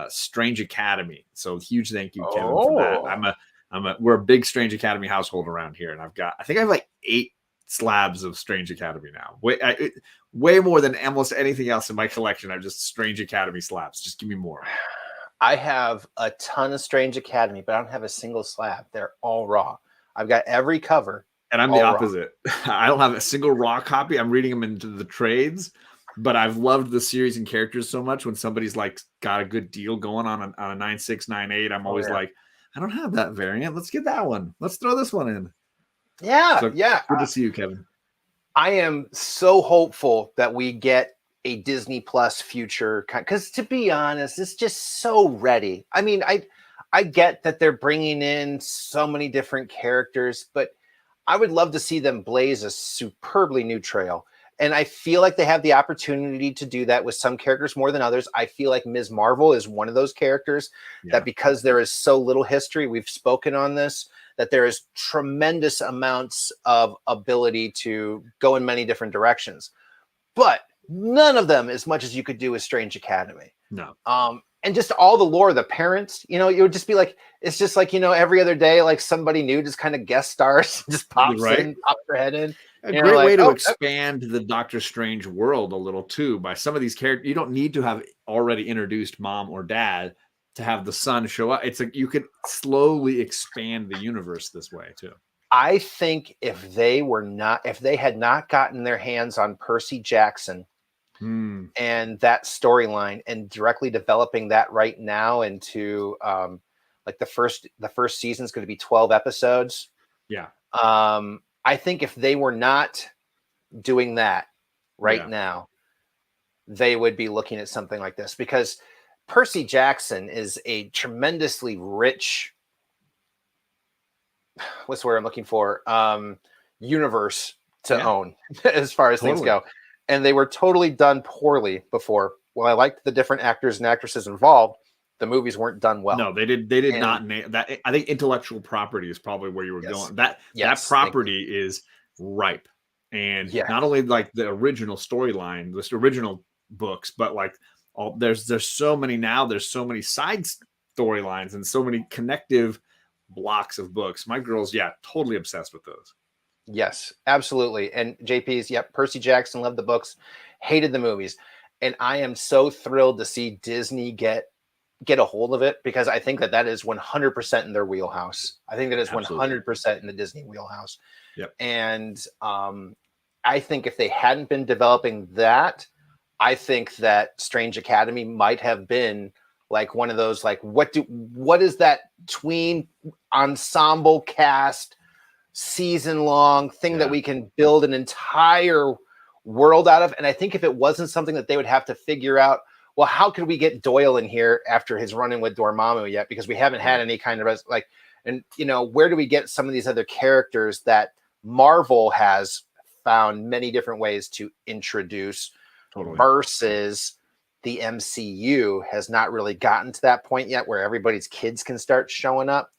Strange Academy. So huge thank you, Kevin, for that. We're a big Strange Academy household around here, and I think I have like 8 slabs of Strange Academy now. Way more than almost anything else in my collection. I've just Strange Academy slabs. Just give me more. I have a ton of Strange Academy, but I don't have a single slab. They're all raw. I've got every cover. And I'm the opposite. I don't have a single raw copy. I'm reading them into the trades, but I've loved the series and characters so much. When somebody's like got a good deal going on a 9698, I'm always like, I don't have that variant. Let's get that one. Let's throw this one in. Yeah. Good to see you, Kevin. I am so hopeful that we get a Disney Plus future, because to be honest, it's just so ready. I mean, I get that they're bringing in so many different characters, but I would love to see them blaze a superbly new trail. And I feel like they have the opportunity to do that with some characters more than others. I feel like Ms. Marvel is one of those characters that, because there is so little history, we've spoken on this, that there is tremendous amounts of ability to go in many different directions. But none of them as much as you could do with Strange Academy. No. And just all the lore, the parents, you know, it would just be like, it's just like, you know, every other day, like somebody new just kind of guest stars, just pops their head in. A great way to expand the Doctor Strange world a little too by some of these characters. You don't need to have already introduced mom or dad to have the son show up. It's like you could slowly expand the universe this way too. I think if they had not gotten their hands on Percy Jackson and that storyline and directly developing that right now into like the first season is going to be 12 episodes. Yeah. I think if they were not doing that now, they would be looking at something like this, because Percy Jackson is a tremendously rich, what's the word I'm looking for, universe to own as far as things go. And they were totally done poorly before. Well, I liked the different actors and actresses involved. The movies weren't done well. No, they did not name that. I think intellectual property is probably where you were going. That property is ripe. And not only like the original storyline, the original books, but like there's so many now. There's so many side storylines and so many connective blocks of books. My girl's totally obsessed with those. Yes, absolutely. And JP's, Percy Jackson, loved the books. hated the movies. And I am so thrilled to see Disney get a hold of it, because I think that is 100% in their wheelhouse. I think that is 100% in the Disney wheelhouse. Yep. And I think if they hadn't been developing that, I think that Strange Academy might have been like one of those, like, what is that tween ensemble cast season long thing that we can build an entire world out of. And I think if it wasn't something that they would have to figure out, well, how could we get Doyle in here after his run-in with Dormammu yet? Because we haven't had any kind of and where do we get some of these other characters that Marvel has found many different ways to introduce, versus the MCU has not really gotten to that point yet where everybody's kids can start showing up.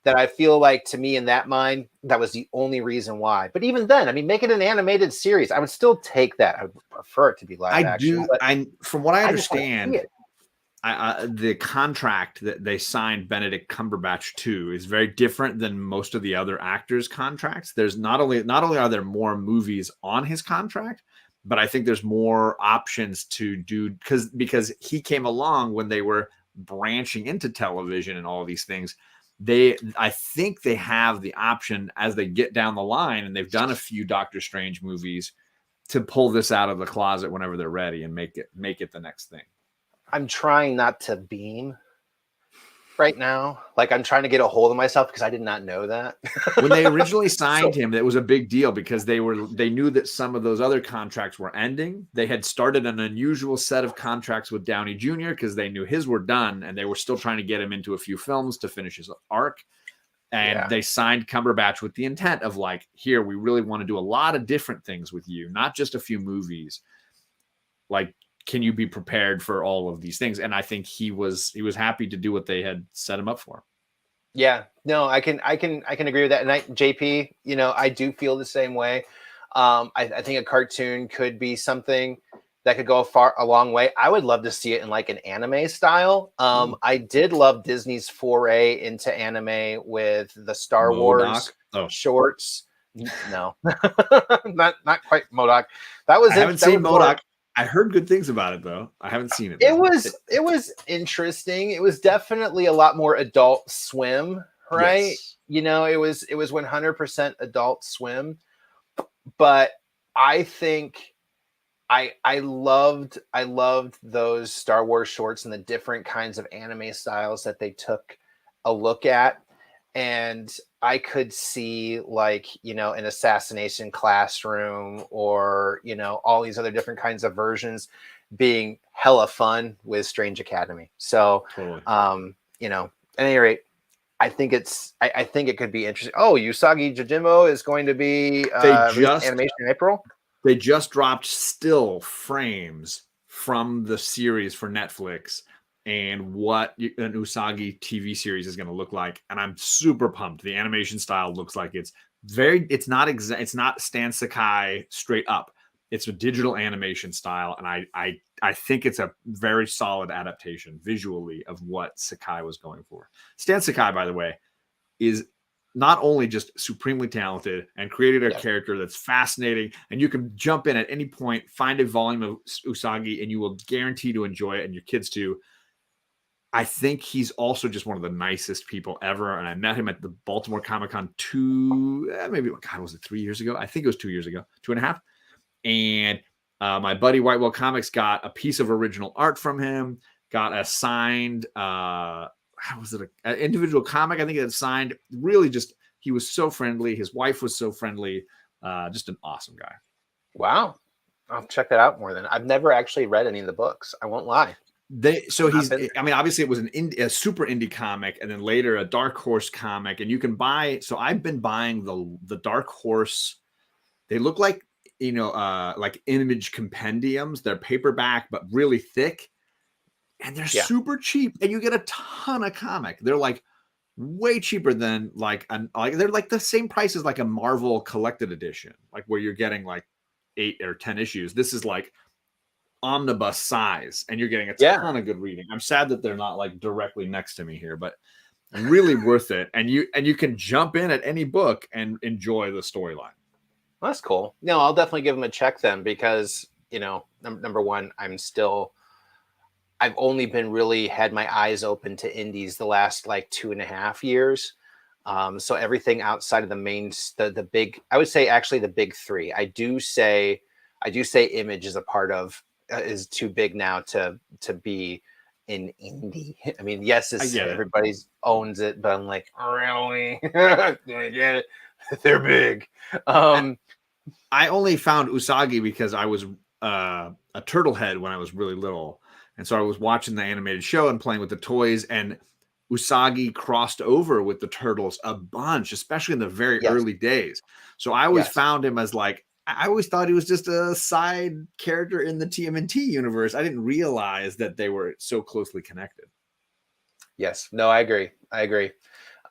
That I feel like, to me, in that mind, that was the only reason why. But even then, I mean, make it an animated series. I would still take that. I would prefer it to be live action. From what I understand, the contract that they signed Benedict Cumberbatch to is very different than most of the other actors' contracts. There's not only are there more movies on his contract, but I think there's more options to do, because he came along when they were branching into television and all of these things. I think they have the option as they get down the line, and they've done a few Doctor Strange movies, to pull this out of the closet whenever they're ready and make it the next thing. I'm trying not to beam right now. Like, I'm trying to get a hold of myself, because I did not know that. When they originally signed him, that was a big deal, because they knew that some of those other contracts were ending. They had started an unusual set of contracts with Downey Jr. because they knew his were done, and they were still trying to get him into a few films to finish his arc. And they signed Cumberbatch with the intent of, like, here, we really want to do a lot of different things with you, not just a few movies. Like, can you be prepared for all of these things? And I think he was happy to do what they had set him up for. Yeah, no, I can agree with that. And JP, I do feel the same way. I think a cartoon could be something that could go a long way. I would love to see it in like an anime style. I did love Disney's foray into anime with the Star Wars shorts. No, not quite MODOK. That was I haven't seen MODOK. I heard good things about it, though. I haven't seen it. It was interesting. It was definitely a lot more Adult Swim, right? Yes. It was 100% Adult Swim. But I think I loved those Star Wars shorts and the different kinds of anime styles that they took a look at. And I could see, like, an Assassination Classroom, or, all these other different kinds of versions being hella fun with Strange Academy. So, at any rate, I think it could be interesting. Oh, Usagi Yojimbo is going to be animation in April. They just dropped still frames from the series for Netflix, and what an Usagi TV series is going to look like. And I'm super pumped. The animation style looks like it's not Stan Sakai straight up. It's a digital animation style. And I think it's a very solid adaptation visually of what Sakai was going for. Stan Sakai, by the way, is not only just supremely talented and created a character that's fascinating, and you can jump in at any point, find a volume of Usagi, and you will guarantee to enjoy it, and your kids too. I think he's also just one of the nicest people ever. And I met him at the Baltimore Comic-Con 3 years ago? I think it was 2 years ago, 2.5. And my buddy Whitewell Comics got a piece of original art from him, got a signed, an individual comic. I think it signed. Really, just, he was so friendly. His wife was so friendly. Just an awesome guy. Wow. I'll check that out more than. I've never actually read any of the books. I won't lie. Obviously it was a super indie comic, and then later a Dark Horse comic, and you can buy. So I've been buying the Dark Horse. They look like, like image compendiums. They're paperback, but really thick, and they're super cheap, and you get a ton of comic. They're like way cheaper than they're like the same price as like a Marvel collected edition, like where you're getting like 8 or 10 issues. This is like omnibus size, and you're getting a ton of good reading. I'm sad that they're not like directly next to me here, but really worth it. And you can jump in at any book and enjoy the storyline. That's cool. No, I'll definitely give them a check then, because you know, number one, I've only been really had my eyes open to indies the last like 2.5 years. So everything outside of the main, the big, I would say actually the big three. I do say Image is a part of, is too big now to be in indie. I mean, yes, everybody's owns it, but I'm like, really? Yeah, they're big. I only found Usagi because I was a turtle head when I was really little. And so I was watching the animated show and playing with the toys, and Usagi crossed over with the turtles a bunch, especially in the very early days. So I always found him as like, I always thought he was just a side character in the TMNT universe. I didn't realize that they were so closely connected. Yes. No, I agree.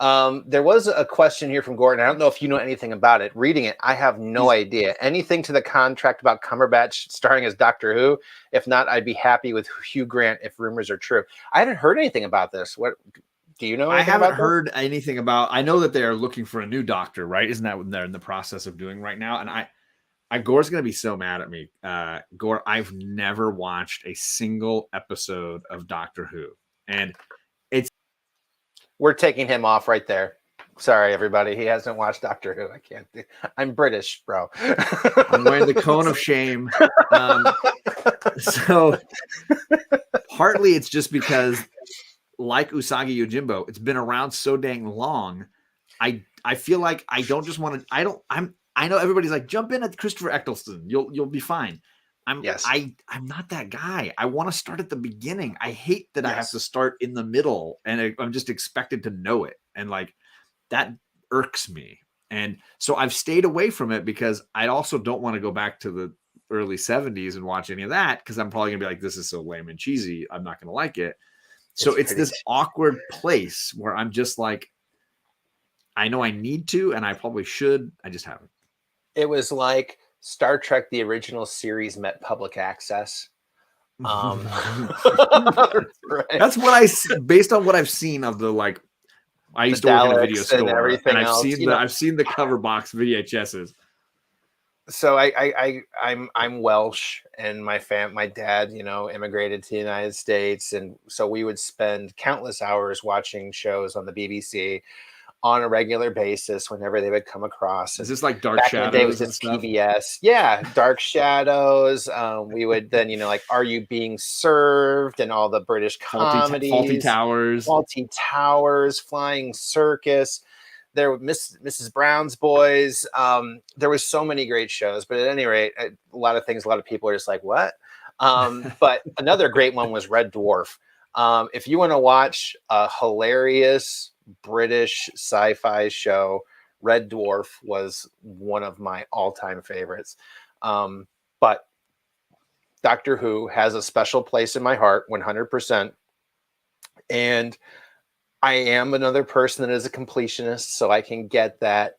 There was a question here from Gordon. I don't know if you know anything about it. Reading it, I have no idea. Anything to the contract about Cumberbatch starring as Doctor Who? If not, I'd be happy with Hugh Grant if rumors are true. I hadn't heard anything about this. What do you know? I haven't heard anything about. I know that they are looking for a new doctor, right? Isn't that what they're in the process of doing right now? And Gore's gonna be so mad at me. Gore, I've never watched a single episode of Doctor Who, and we're taking him off right there. Sorry, everybody. He hasn't watched Doctor Who. I can't do. I'm British, bro. I'm wearing the cone of shame. So partly it's just because, like Usagi Yojimbo, it's been around so dang long. I feel like I don't just want to. I know everybody's like, jump in at Christopher Eccleston. You'll be fine. I'm not that guy. I want to start at the beginning. I hate that I have to start in the middle and I'm just expected to know it. And like that irks me. And so I've stayed away from it because I also don't want to go back to the early 70s and watch any of that because I'm probably gonna be like, this is so lame and cheesy. I'm not gonna like it. So it's this awkward place where I'm just like, I know I need to and I probably should. I just haven't. It was like Star Trek, the original series, met public access. Right. That's what based on what I've seen of the like. I used to work in a video store, and I've seen the cover box VHSs. So I'm Welsh, and my dad, immigrated to the United States, and so we would spend countless hours watching shows on the BBC on a regular basis whenever they would come across. Is this like Dark Shadows? It was just PBS. Yeah, Dark Shadows. We would then, like, Are You Being Served? And all the British comedies. Faulty Towers, Flying Circus. There were Mrs. Brown's Boys. There was so many great shows. But at any rate, a lot of people are just like, what? But another great one was Red Dwarf. If you want to watch a hilarious British sci-fi show, Red Dwarf was one of my all-time favorites. But Doctor Who has a special place in my heart, 100%. And I am another person that is a completionist, so I can get that.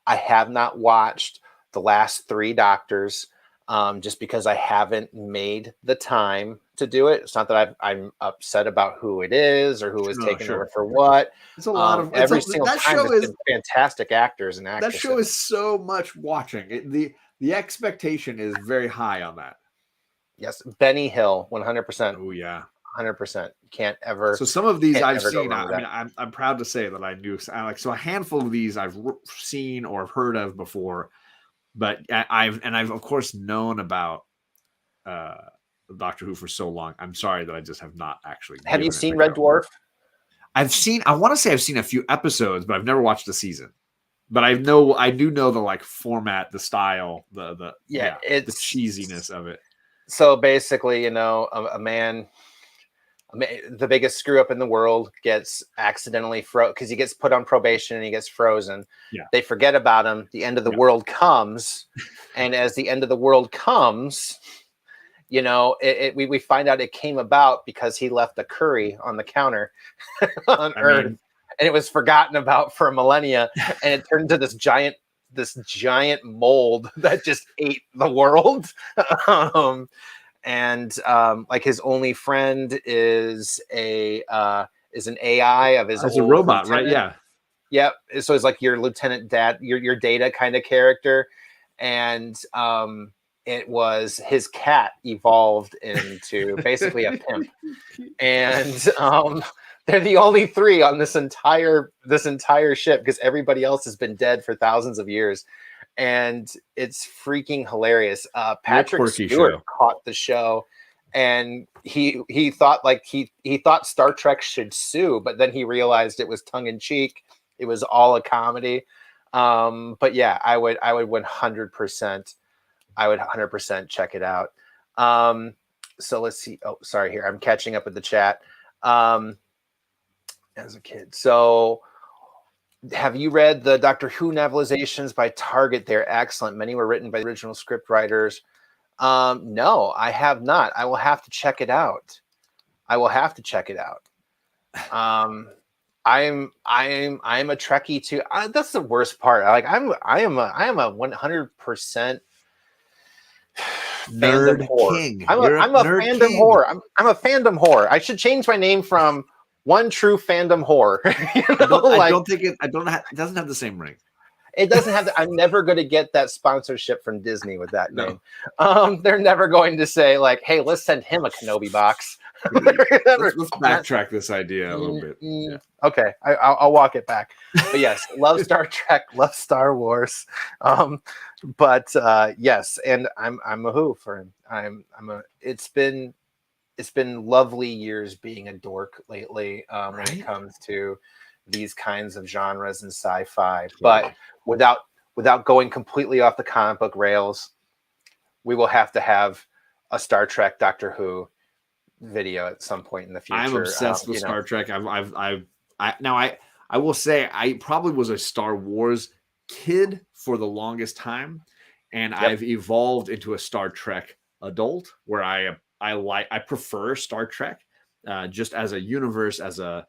I have not watched the last 3 Doctors just because I haven't made the time to do it. It's not that I'm upset about who it is or who is taking over for what. It's a lot of every single time. It's been fantastic actors and actresses. That show is so much watching. The expectation is very high on that. Yes, Benny Hill, 100%. Oh yeah, 100%. Can't ever. So some of these I've seen. I'm proud to say that I knew. So a handful of these I've seen or heard of before. But I've of course known about Doctor Who for so long. I'm sorry that I just have not actually. Have you seen Red Dwarf? I want to say I've seen a few episodes, but I've never watched a season. But I do know the like format, the style, the cheesiness of it. So basically, a man, the biggest screw up in the world, gets accidentally because he gets put on probation and he gets frozen. Yeah. They forget about him. The end of the world comes. And as the end of the world comes, we find out it came about because he left a curry on the counter on Earth. And it was forgotten about for millennia. And it turned into this giant mold that just ate the world. And like his only friend is an AI of his own robot, lieutenant. Right? Yeah. Yep. So it's like your lieutenant dad, your data kind of character. And it was his cat evolved into basically a pimp, and they're the only three on this entire ship because everybody else has been dead for thousands of years, and it's freaking hilarious. Patrick Stewart caught the show, and he thought he thought Star Trek should sue, but then he realized it was tongue in cheek. It was all a comedy. But yeah, I would 100%. I would 100% check it out. So let's see. Oh, sorry. Here, I'm catching up with the chat. As a kid, so have you read the Doctor Who novelizations by Target? They're excellent. Many were written by the original script writers. No, I have not. I will have to check it out. I'm a Trekkie too. That's the worst part. Like I am a 100% nerd king. I'm a fandom whore. I'm a fandom whore. I should change my name from One True Fandom Whore. I don't think it doesn't have the same ring. It doesn't have I'm never going to get that sponsorship from Disney with that name. They're never going to say like, hey, let's send him a Kenobi box. let's backtrack this idea a little bit. Yeah. Okay, I'll walk it back. But yes, love Star Trek, love Star Wars. But yes, and I'm a Who for him. It's been lovely years being a dork lately when it comes to these kinds of genres and sci-fi. But without going completely off the comic book rails, we will have to have a Star Trek, Doctor Who video at some point in the future. I'm obsessed with Star Trek. I will say I probably was a Star Wars kid for the longest time, and I've evolved into a Star Trek adult where I prefer Star Trek just as a universe, as a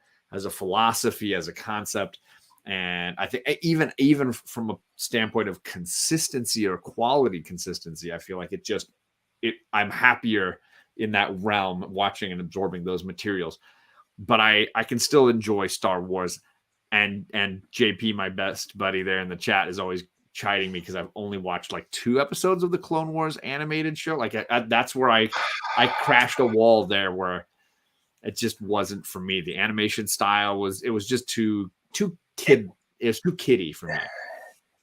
philosophy, as a concept. And I think even from a standpoint of consistency or quality consistency, I feel like I'm happier in that realm watching and absorbing those materials. But I can still enjoy Star Wars. And JP, my best buddy there in the chat, is always chiding me because I've only watched like 2 episodes of the Clone Wars animated show. Like that's where I crashed a wall there, where it just wasn't for me. The animation style was just too kiddie for me.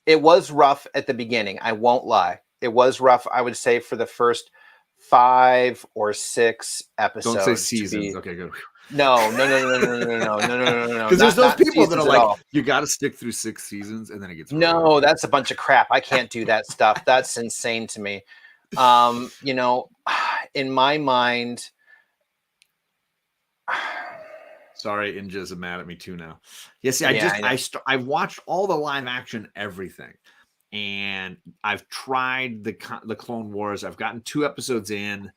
It was rough at the beginning. I won't lie. It was rough. I would say for the first 5 or 6 episodes. Don't say seasons. Okay, good. No. Because there's those people that are like, you got to stick through 6 seasons, and then it gets. No, that's a bunch of crap. I can't do that stuff. That's insane to me. In my mind. Sorry, Inja's mad at me too now. Yes, I watched all the live action everything, and I've tried the Clone Wars. I've gotten 2 episodes in,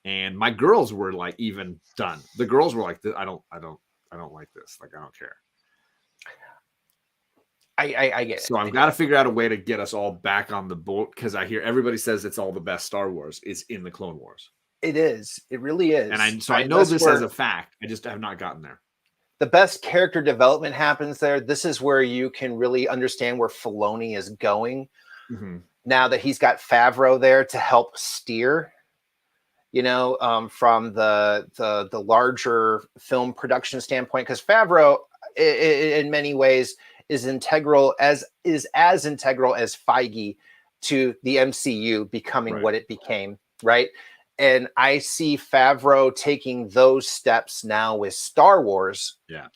and my girls were like even done. The girls were like, I don't like this. Like, I don't care. I get it. So I've got to figure out a way to get us all back on the boat, because I hear everybody says it's all the best Star Wars is in the Clone Wars. It is. It really is. And I know this as a fact. I just have not gotten there. The best character development happens there. This is where you can really understand where Filoni is going. Mm-hmm. Now that he's got Favreau there to help steer, from the larger film production standpoint, because Favreau, in many ways, is as integral as Feige to the MCU becoming what it became, right? And I see Favreau taking those steps now with Star Wars. Yeah.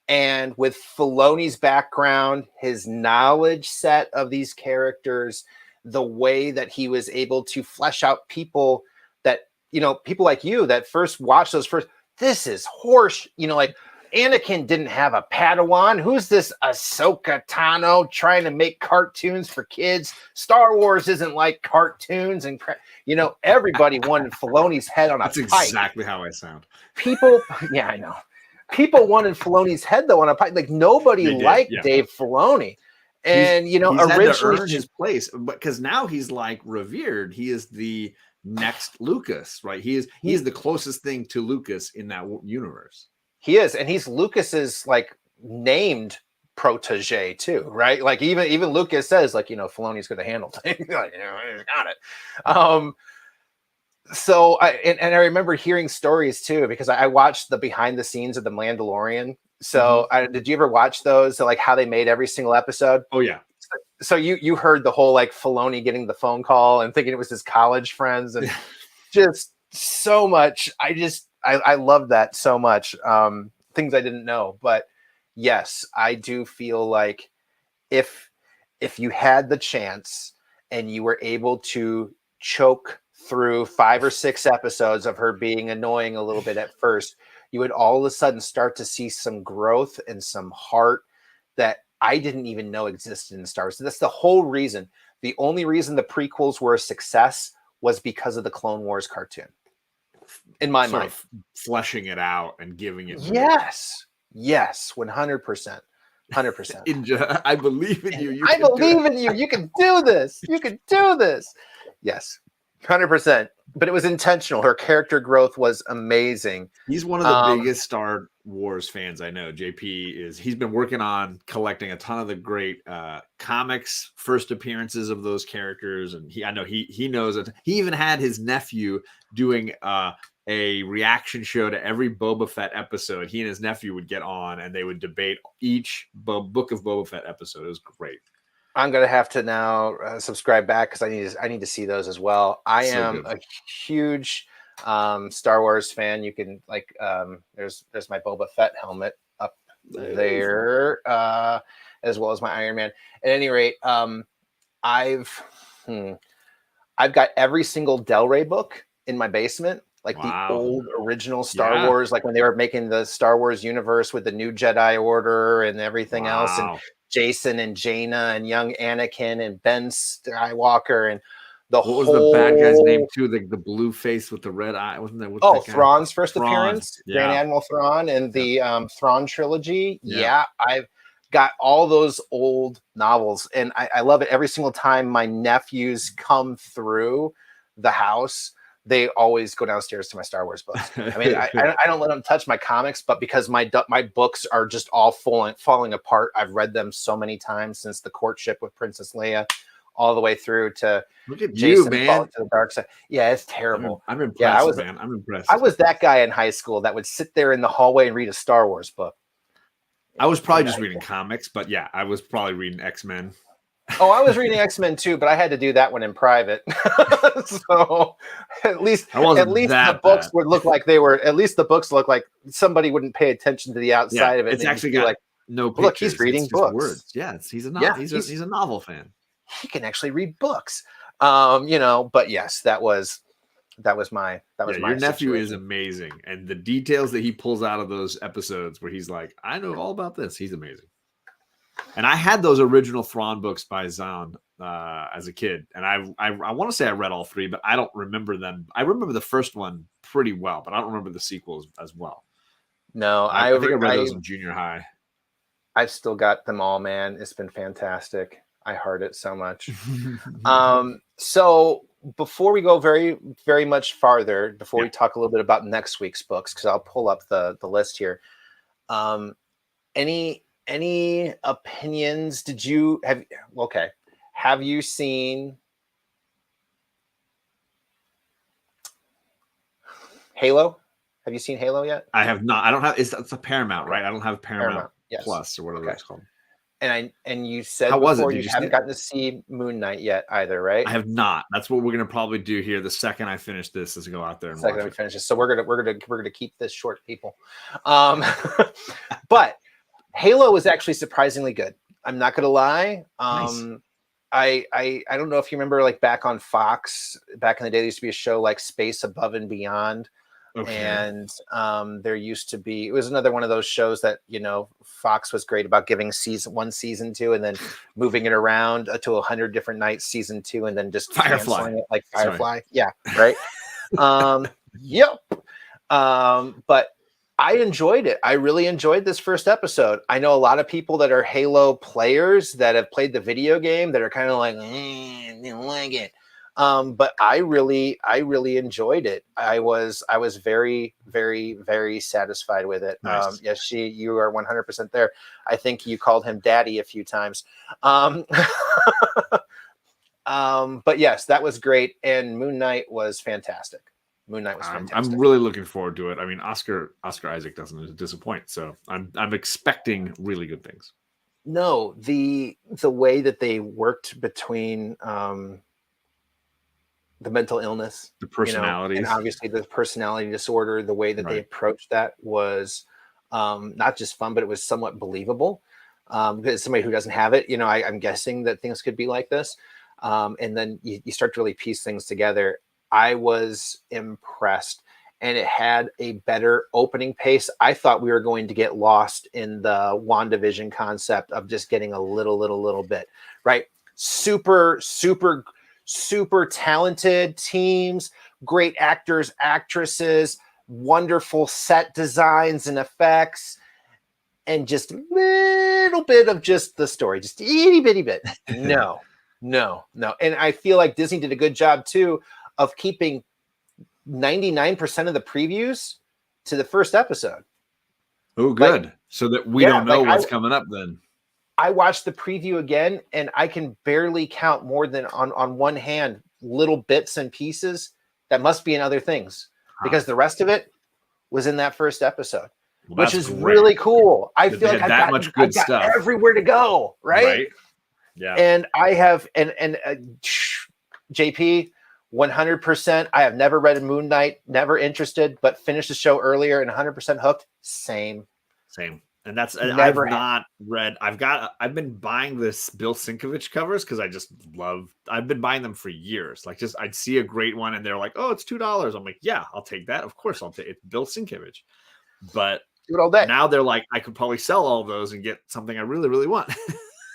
And with Filoni's background, his knowledge set of these characters, the way that he was able to flesh out people that, people like you that first watch those first, this is horse, like Anakin didn't have a Padawan. Who's this Ahsoka Tano trying to make cartoons for kids? Star Wars isn't like cartoons and everybody wanted Filoni's head on a pike. That's exactly how I sound. People, yeah, I know. People wanted Filoni's head though on a pike. Like nobody liked Dave Filoni. And he's originally had to earn his place, because now he's like revered. He is the next Lucas, right? He is the closest thing to Lucas in that universe. He is, and he's Lucas's like named protege too, right? Like even Lucas says, like, you know, Filoni's going to handle things. Like, you know, he's got it. So I remember hearing stories too, because I watched the behind the scenes of The Mandalorian. So did you ever watch those? So like how they made every single episode? Oh yeah. So you heard the whole like Filoni getting the phone call and thinking it was his college friends, and just so much. I love that so much. Things I didn't know, but yes, I do feel like if you had the chance and you were able to choke through 5 or 6 episodes of her being annoying a little bit at first, you would all of a sudden start to see some growth and some heart that I didn't even know existed in Star Wars. So that's the whole reason. The only reason the prequels were a success was because of the Clone Wars cartoon. In my mind, fleshing it out and giving it. Yes, 100%. 100%. I believe in you. I believe in you. You can do this. You can do this. Yes, 100%. But it was intentional. Her character growth was amazing. He's one of the biggest Star Wars fans I know. He's been working on collecting a ton of the great comics, first appearances of those characters, and I know he knows it. He even had his nephew doing a reaction show to every Boba Fett episode. He and his nephew would get on and they would debate each Book of Boba Fett episode. It was great. I'm gonna have to now subscribe back because I need to see those as well. I am a huge Star Wars fan. You can like there's my Boba Fett helmet up there, as well as my Iron Man. At any rate, I've got every single Del Rey book in my basement. Like the old original Star Wars, like when they were making the Star Wars universe with the new Jedi Order and everything else, and Jason and Jaina and young Anakin and Ben Skywalker and what was the bad guy's name too? The blue face with the red eye, wasn't that? Thrawn's first appearance, Grand Admiral Thrawn, and the Thrawn trilogy. Yeah, I've got all those old novels, and I love it. Every single time my nephews come through the house, they always go downstairs to my Star Wars books. I mean, I don't let them touch my comics, but because my books are just all falling apart, I've read them so many times since the courtship with Princess Leia, all the way through to look at Jason you, man. To the dark side. Yeah, it's terrible. I'm impressed, man. I'm impressed. I was that guy in high school that would sit there in the hallway and read a Star Wars book. I was probably just reading comics, but yeah, I was probably reading X-Men. Oh, I was reading X-Men too, but I had to do that one in private. So at least the books would look like they were. At least the books look like somebody wouldn't pay attention to the outside of it. It's actually got like no pictures. Look, he's reading books. Words. Yeah, he's a novel fan. He can actually read books. But yes, that was my your nephew is amazing, and the details that he pulls out of those episodes where he's like, I know all about this. He's amazing. And I had those original Thrawn books by Zahn as a kid, and I want to say I read all 3, but I don't remember them. I remember the first one pretty well, but I don't remember the sequels as well. No, I think I read those in junior high. I've still got them all, man. It's been fantastic. I heart it so much. So before we go very, very much farther, before we talk a little bit about next week's books, because I'll pull up the list here. Any opinions? Have you seen Halo? Have you seen Halo yet? I have not. I don't have. It's a Paramount, right? I don't have Paramount Plus or whatever it's called. And you said before you haven't gotten to see Moon Knight yet either, right? I have not. That's what we're gonna probably do here. The second I finish this, is go out there and watch it. Finish this. So we're gonna keep this short, people. But Halo was actually surprisingly good. I'm not gonna lie. Nice. I don't know if you remember, like back on Fox, back in the day, there used to be a show like Space Above and Beyond. Okay. And there used to be, it was another one of those shows that, Fox was great about giving season 2 and then moving it around to 100 different nights, season 2, and then just Firefly. It like Firefly. Sorry. Yeah. Right. Yep. But I enjoyed it. I really enjoyed this first episode. I know a lot of people that are Halo players that have played the video game that are kind of like, I didn't like it. But I really enjoyed it. I was very, very, very satisfied with it. Nice. Yes, you are 100% there. I think you called him daddy a few times. But yes, that was great. And Moon Knight was fantastic. Moon Knight was fantastic. I'm really looking forward to it. I mean, Oscar Isaac doesn't disappoint, so I'm expecting really good things. No, the way that they worked between the mental illness, the personalities, and obviously the personality disorder, the way that they approached that was not just fun, but it was somewhat believable. Because somebody who doesn't have it, I'm guessing that things could be like this. And then you start to really piece things together. I was impressed, and it had a better opening pace. I thought we were going to get lost in the WandaVision concept of just getting a little bit, right? Super talented teams, great actors, actresses, wonderful set designs and effects, and just a little bit of just the story, just itty bitty bit. No. And I feel like Disney did a good job too of keeping 99% of the previews to the first episode. Oh, good. So that we don't know what's coming up then. I watched the preview again, and I can barely count more than on one hand little bits and pieces that must be in other things, because the rest of it was in that first episode, which is really cool. I feel like I've got everywhere to go, right? Yeah. And I have, and JP, 100%. I have never read a Moon Knight, never interested, but finished the show earlier and 100% hooked. Same. And that's I've not read. I've been buying this Bill Sienkiewicz covers because I've been buying them for years. Like, I'd see a great one and they're like, oh, it's $2. I'm like, yeah, I'll take that. Of course I'll take it. Bill Sienkiewicz. But do it all day. Now they're like, I could probably sell all of those and get something I really, really want.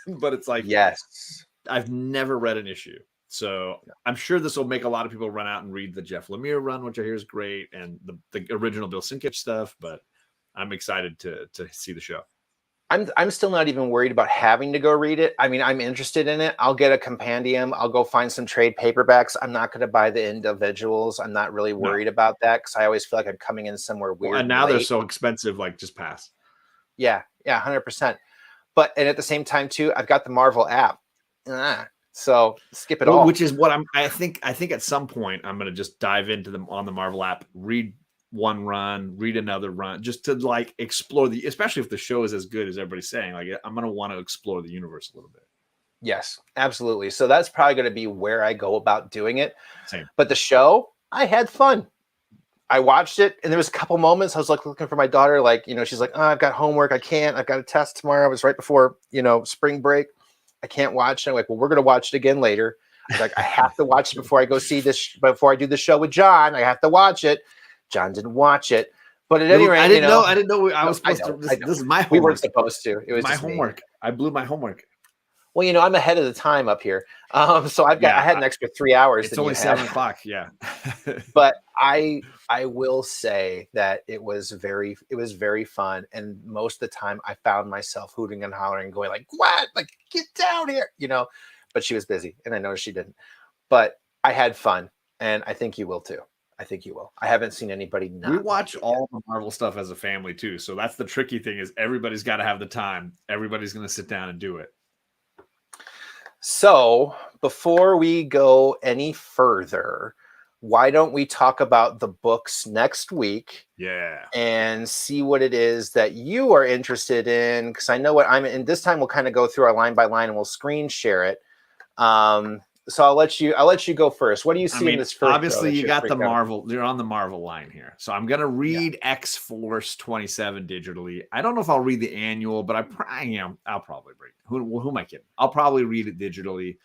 But it's like, yes, I've never read an issue. So I'm sure this will make a lot of people run out and read the Jeff Lemire run, which I hear is great, and the original Bill Sienkiewicz stuff. But I'm excited to see the show. I'm still not even worried about having to go read it. I mean, I'm interested in it. I'll get a compendium. I'll go find some trade paperbacks. I'm not going to buy the individuals. I'm not really worried about that, because I always feel like I'm coming in somewhere weird. And now they're so expensive, like, just pass. Yeah, 100%. But, and at the same time too, I've got the Marvel app. So skip it all. Which is what I think at some point I'm going to just dive into them on the Marvel app, read one run, read another run, just to like explore especially if the show is as good as everybody's saying. Like, I'm going to want to explore the universe a little bit. Yes, absolutely. So that's probably going to be where I go about doing it. Same. But the show, I had fun. I watched it, and there was a couple moments I was like looking for my daughter, like, she's like, oh, I've got homework. I've got a test tomorrow. It was right before, spring break. I can't watch it. I'm like, well, we're going to watch it again later. I was like, I have to watch it before I go see this, before I do the show with John. I have to watch it. John didn't watch it. But at any rate, I didn't know I was supposed to. This is my homework. We weren't supposed to. It was my homework. Me. I blew my homework. Well, I'm ahead of the time up here. So I had an extra 3 hours. It's only 7 o'clock. Yeah. But I will say that it was very fun. And most of the time I found myself hooting and hollering, going like, what? Like, get down here, but she was busy, and I noticed she didn't. But I had fun, and I think you will too. I haven't seen anybody not. We watch all the Marvel stuff as a family too. So that's the tricky thing, is everybody's got to have the time. Everybody's going to sit down and do it. So before we go any further, why don't we talk about the books next week? Yeah. And see what it is that you are interested in. Because I know what I'm in. This time we'll kind of go through our line by line, and we'll screen share it. So I'll let you go first. What do you see in this first? Obviously, you got the Marvel. You're on the Marvel line here. So I'm gonna read X-Force 27 digitally. I don't know if I'll read the annual, but I'll probably read it. Who am I kidding? I'll probably read it digitally.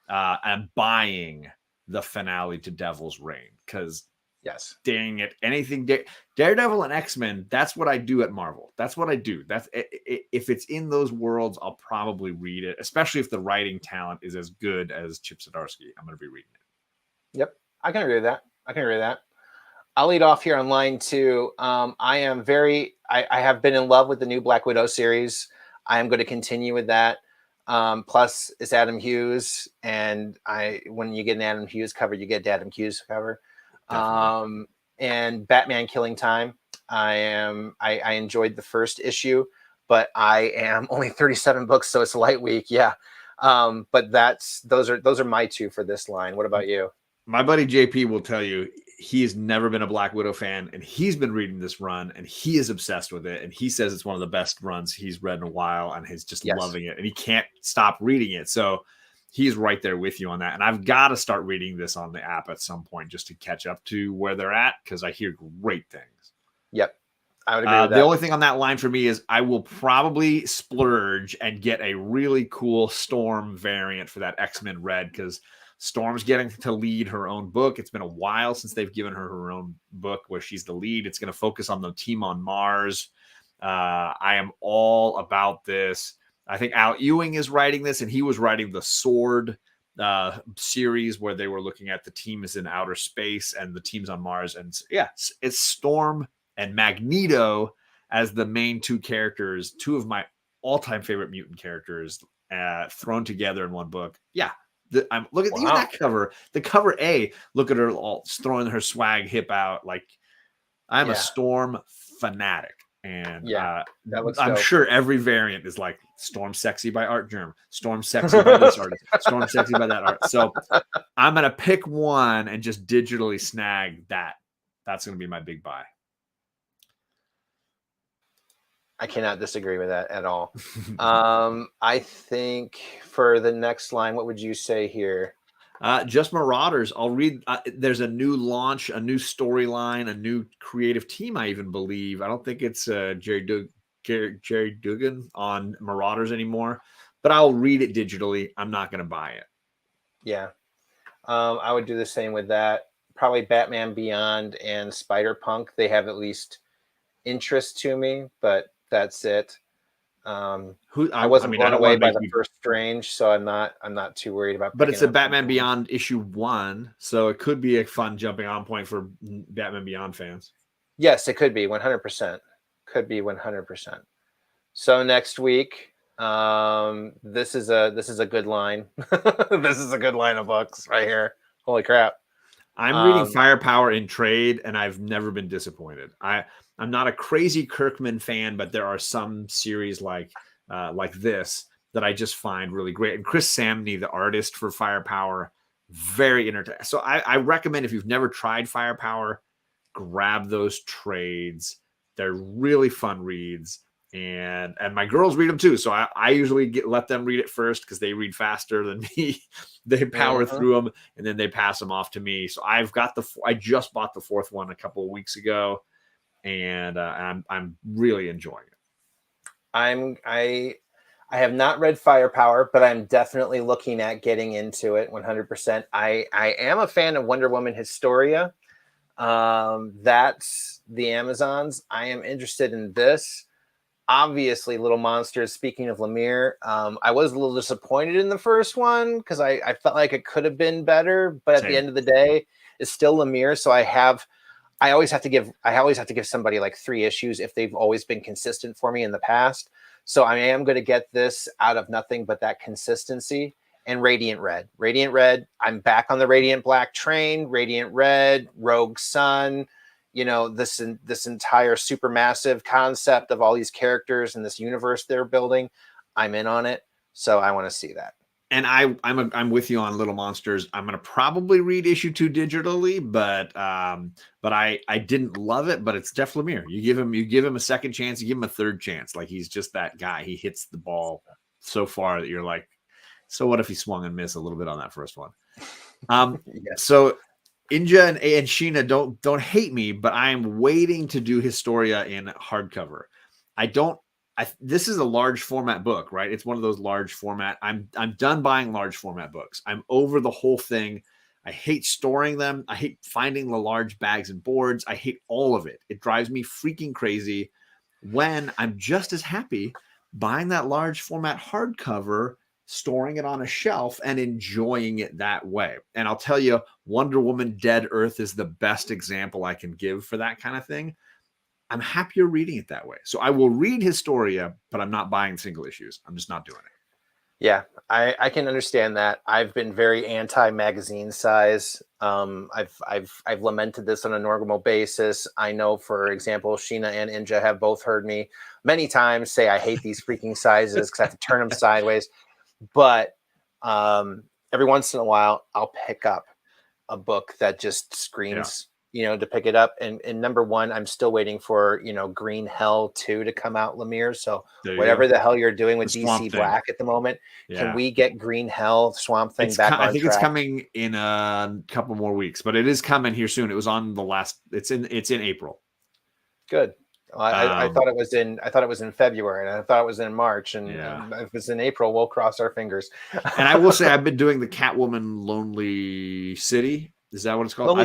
I'm buying the finale to Devil's Reign, because dang it, anything Daredevil and X-Men, that's what I do at Marvel. That's what I do. That's if it's in those worlds, I'll probably read it, especially if the writing talent is as good as Chip Zdarsky. I'm going to be reading it. Yep, I can agree with that. I'll lead off here on line 2. I have been in love with the new Black Widow series. I am going to continue with that. Plus it's Adam Hughes, and when you get an Adam Hughes cover, you get the Adam Hughes cover. And Batman Killing Time. I enjoyed the first issue, but I am only 37 books, so it's a light week. Yeah. But those are my two for this line. What about you? My buddy JP will tell you he's never been a Black Widow fan, and he's been reading this run, and he is obsessed with it. And he says it's one of the best runs he's read in a while, and he's just loving it, and he can't stop reading it. So he's right there with you on that. And I've got to start reading this on the app at some point just to catch up to where they're at, because I hear great things. Yep. I would agree with that. The only thing on that line for me is I will probably splurge and get a really cool Storm variant for that X-Men Red, because Storm's getting to lead her own book. It's been a while since they've given her own book where she's the lead. It's going to focus on the team on Mars. I am all about this. I think Al Ewing is writing this, and he was writing the Sword series where they were looking at the team is in outer space and the team's on Mars. And yeah, it's Storm and Magneto as the main two characters, two of my all-time favorite mutant characters thrown together in one book. Yeah. Look at even that cover. The cover A, look at her all throwing her swag hip out. Like, I'm a Storm fanatic. And I'm sure every variant is like Storm Sexy by Art Germ, Storm Sexy by this artist, Storm Sexy by that art. So I'm going to pick one and just digitally snag that. That's going to be my big buy. I cannot disagree with that at all. I think for the next line, what would you say here? Just Marauders. I'll read. There's a new launch, a new storyline, a new creative team. I even believe. I don't think it's Jerry Dugan on Marauders anymore, but I'll read it digitally. I'm not going to buy it. Yeah, I would do the same with that. Probably Batman Beyond and Spider-Punk. They have at least interest to me, but that's it. I wasn't blown away by the first Strange, so I'm not too worried about. But it's a Batman Beyond issue 1, so it could be a fun jumping on point for Batman Beyond fans. Yes, it could be 100%. Could be 100%. So next week, this is a good line. This is a good line of books right here. Holy crap! I'm reading Firepower in trade, and I've never been disappointed. I'm not a crazy Kirkman fan, but there are some series like this that I just find really great. And Chris Samney, the artist for Firepower, very entertaining. So I recommend, if you've never tried Firepower, grab those trades. They're really fun reads. And my girls read them too. So I usually let them read it first because they read faster than me. They power through them and then they pass them off to me. So I just bought the 4th one a couple of weeks ago. And I'm really enjoying it. I have not read Firepower, but I'm definitely looking at getting into it 100%. I am a fan of Wonder Woman Historia. That's the Amazons. I am interested in this. Obviously, Little Monsters. Speaking of Lemire, I was a little disappointed in the first one because I felt like it could have been better, but at the end of the day, it's still Lemire. So I always have to give somebody like 3 issues if they've always been consistent for me in the past. So I am going to get this out of nothing but that consistency. And Radiant Red. Radiant Red, I'm back on the Radiant Black train. Radiant Red, Rogue Sun, this entire supermassive concept of all these characters and this universe they're building. I'm in on it. So I want to see that. And I'm with you on Little Monsters. I'm going to probably read issue 2 digitally, but I didn't love it. But it's Jeff Lemire. You give him a second chance. You give him a third chance. Like, he's just that guy. He hits the ball so far that you're like, so what if he swung and missed a little bit on that first one? Yes. So Inja and Sheena, don't hate me, but I am waiting to do Historia in hardcover. This is a large format book, right? It's one of those large format. I'm done buying large format books. I'm over the whole thing. I hate storing them. I hate finding the large bags and boards. I hate all of it. It drives me freaking crazy when I'm just as happy buying that large format hardcover, storing it on a shelf and enjoying it that way. And I'll tell you, Wonder Woman Dead Earth is the best example I can give for that kind of thing. I'm happier reading it that way. So I will read Historia, but I'm not buying single issues. I'm just not doing it. Yeah, I can understand that. I've been very anti magazine size. I've lamented this on a normal basis. I know, for example, Sheena and Inja have both heard me many times say I hate these freaking sizes because I have to turn them sideways. But every once in a while, I'll pick up a book that just screams, to pick it up. And number one, I'm still waiting for, Green Hell 2 to come out, Lemire. So whatever the hell you're doing with DC Black at the moment, can we get Green Hell, Swamp Thing back on track? I think it's coming in a couple more weeks, but it is coming here soon. It was on the last, it's in April. Good. I thought it was in February, and I thought it was in March, and if it's in April, we'll cross our fingers. And I will say, I've been doing the Catwoman Lonely City. Is that what it's called?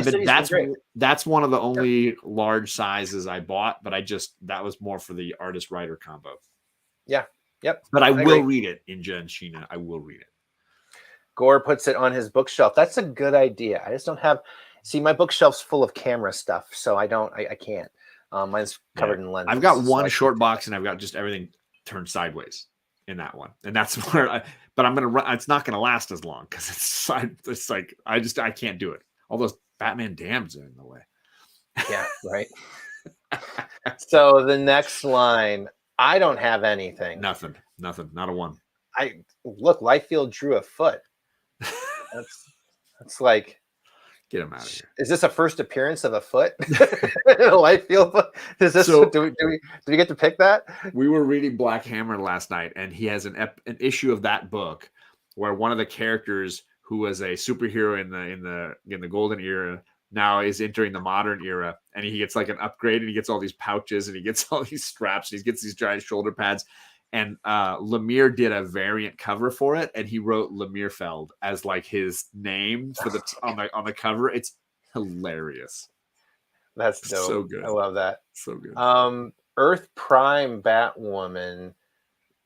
That's one of the only large sizes I bought, but that was more for the artist writer combo. Yeah. Yep. But I will read it, Inja and Sheena. I will read it. Gore puts it on his bookshelf. That's a good idea. I just don't have. See, my bookshelf's full of camera stuff, so I can't. Mine's covered in lenses. I've got one short box, and I've got just everything turned sideways in that one, and that's where. But I'm gonna run. It's not gonna last as long because it's like I can't do it. All those Batman dams are in the way. Yeah, right. So the next line, I don't have anything. Nothing. Not a one. Liefeld drew a foot. That's like. Get him out of here. Is this a first appearance of a foot? Liefeld. Is this? So, do we get to pick that? We were reading Black Hammer last night, and he has an issue of that book where one of the characters who was a superhero in the golden era now is entering the modern era, and he gets like an upgrade, and he gets all these pouches, and he gets all these straps, and he gets these giant shoulder pads. And Lemire did a variant cover for it, and he wrote Lemirfeld as like his name for on the cover. It's hilarious. That's dope. So good. I love that. So good. Earth Prime Batwoman.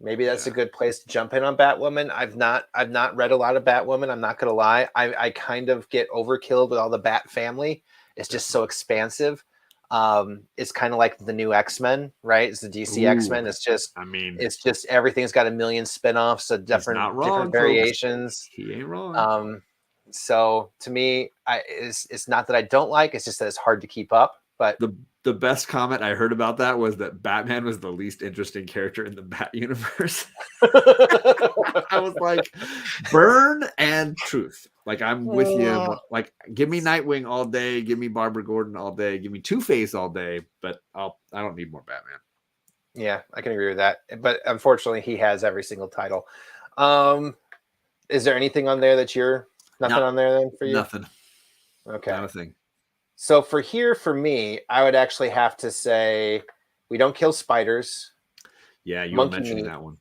Maybe that's a good place to jump in on Batwoman. I've not read a lot of Batwoman. I'm not gonna lie. I kind of get overkilled with all the Bat family. It's just so expansive. It's kind of like the new X-Men, right? It's the DC X-Men. It's just everything's got a million spin-offs of different variations. He ain't wrong. So to me, it's not that I don't like, it's just that it's hard to keep up. But the best comment I heard about that was that Batman was the least interesting character in the Bat universe. I was like, burn and truth. Like, I'm with you. Like, give me Nightwing all day. Give me Barbara Gordon all day. Give me Two-Face all day. But I don't need more Batman. Yeah, I can agree with that. But unfortunately, he has every single title. Is there anything on there that nothing on there then for you? Nothing. Okay. Not a thing. So for me, I would actually have to say we don't kill spiders. Yeah, you were mentioning that one.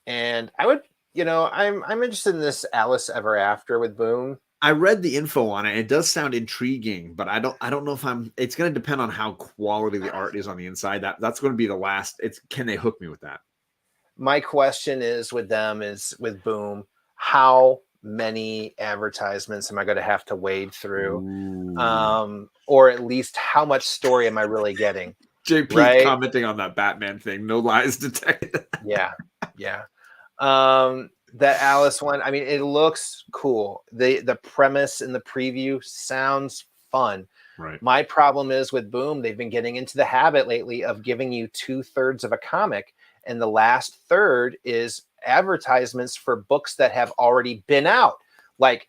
And I would, I'm interested in this Alice Ever After with Boom. I read the info on it. It does sound intriguing, but I don't know if it's going to depend on how quality the art is on the inside. That's going to be the last. Can they hook me with that? My question is with Boom, how many advertisements am I going to have to wade through? Or at least how much story am I really getting? JP commenting on that Batman thing. No lies detected. Yeah. That Alice one, I mean, it looks cool. The premise in the preview sounds fun. Right. My problem is with Boom, they've been getting into the habit lately of giving you 2/3 of a comic, and the last third is advertisements for books that have already been out. Like,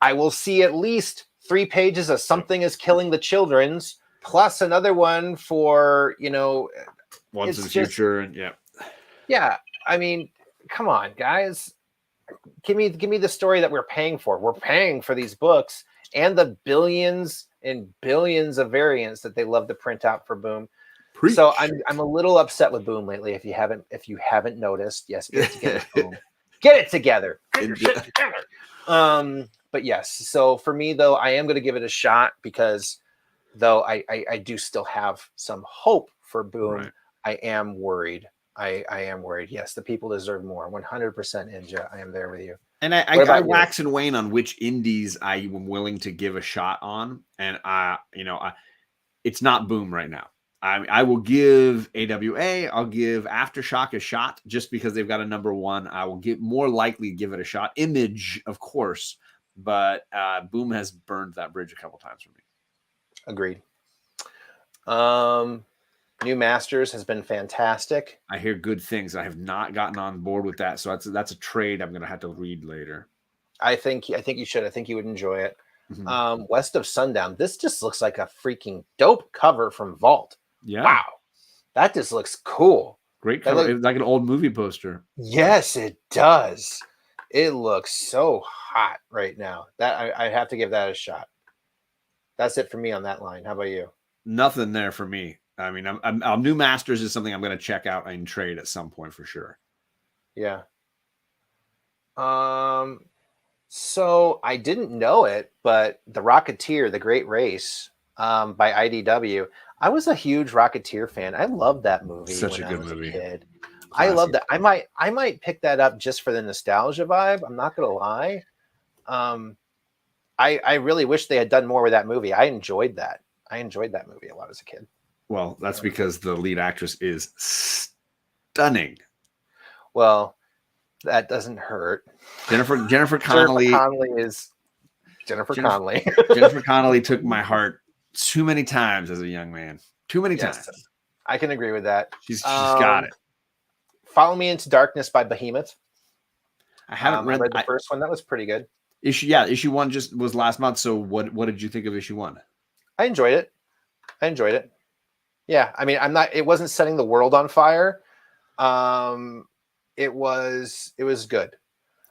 I will see at least 3 pages of Something is Killing the Children's, plus another one for, Once in the Future, and yeah. I mean, come on, guys. Give me the story that we're paying for. We're paying for these books and the billions and billions of variants that they love to print out for Boom. Preach. So I'm a little upset with Boom lately. If you haven't noticed, yes, get it together, Boom. Get it together. Get your shit together. But yes, so for me though, I am going to give it a shot because though I do still have some hope for Boom. Right. I am worried. I am worried. Yes, the people deserve more. 100% Inja. I am there with you. And I wax and wane on which indies I am willing to give a shot on. And it's not Boom right now. I will give AWA. I'll give Aftershock a shot just because they've got a number one. I will more likely give it a shot. Image, of course, but Boom has burned that bridge a couple times for me. Agreed. New Masters has been fantastic. I hear good things. I have not gotten on board with that, so that's a trade I'm going to have to read later. I think you should. I think you would enjoy it. Mm-hmm. West of Sundown. This just looks like a freaking dope cover from Vault. Yeah. Wow. That just looks cool. Great cover. It's like an old movie poster. Yes, it does. It looks so hot right now. That I have to give that a shot. That's it for me on that line. How about you? Nothing there for me. I mean, I'm New Masters is something I'm going to check out and trade at some point for sure. Yeah. So I didn't know it, but The Rocketeer, The Great Race, by IDW. I was a huge Rocketeer fan. I loved that movie. Such a good movie. Kid. I love that. I might pick that up just for the nostalgia vibe. I'm not gonna lie. I really wish they had done more with that movie. I enjoyed that. I enjoyed that movie a lot as a kid. Well, that's because the lead actress is stunning. Well, that doesn't hurt. Jennifer Connelly. Jennifer Connelly. Jennifer Connelly took my heart too many times as a young man. Too many times. I can agree with that. She's got it. Follow Me Into Darkness by Behemoth. I haven't read the first one. That was pretty good. Issue 1 just was last month. So what did you think of issue 1? I enjoyed it. Yeah, I mean, it wasn't setting the world on fire. It was good.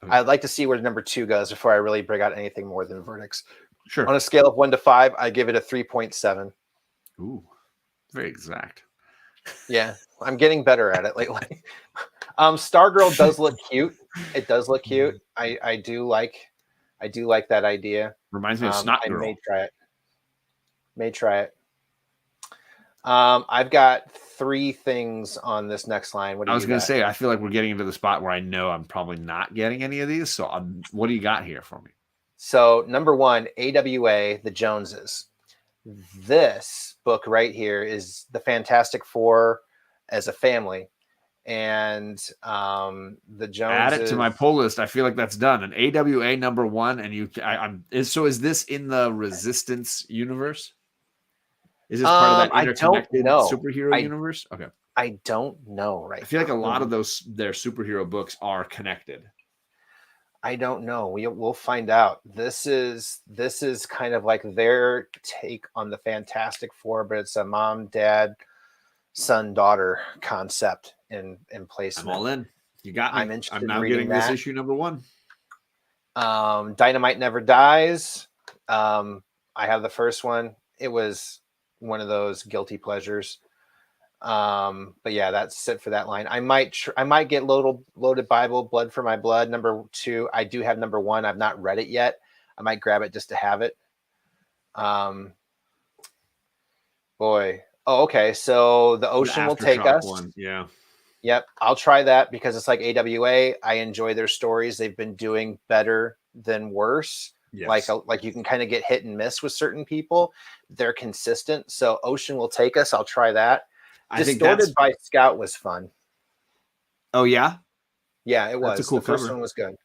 Okay. I'd like to see where number 2 goes before I really bring out anything more than verdicts. Sure. On a scale of 1 to 5, I give it a 3.7. Ooh, very exact. Yeah, I'm getting better at it lately. Stargirl does look cute. It does look cute. I do like that idea. Reminds me of Snot Girl. I may try it. I've got 3 things on this next line. What do I was going to say, I feel like we're getting into the spot where I know I'm probably not getting any of these. So what do you got here for me? So number 1, AWA, The Joneses. This book right here is the Fantastic Four as a family. And the Joneses. Add it to my pull list. I feel like that's done. An AWA number 1. And is this in the Resistance universe? Is this part of that interconnected superhero universe? Okay. I don't know. I feel like a lot of their superhero books are connected. I don't know. We'll find out. This is kind of like their take on the Fantastic Four, but it's a mom, dad, son, daughter concept in placement. I'm all in. You got me. I'm interested. I'm now getting this issue number 1. Dynamite Never Dies. I have the first one. It was one of those guilty pleasures. But yeah, that's it for that line. I might get Loaded Bible, Blood for My Blood, number 2. I do have number 1. I've not read it yet. I might grab it just to have it. Boy. Oh, okay. So The Ocean Will Take Us. One. Yeah. Yep. I'll try that because it's like AWA. I enjoy their stories. They've been doing better than worse. Yes. Like you can kind of get hit and miss with certain people. They're consistent. So Ocean Will Take Us. I'll try that. Distorted by Scout was fun. Oh yeah, yeah, it was. That's a cool cover. First one was good.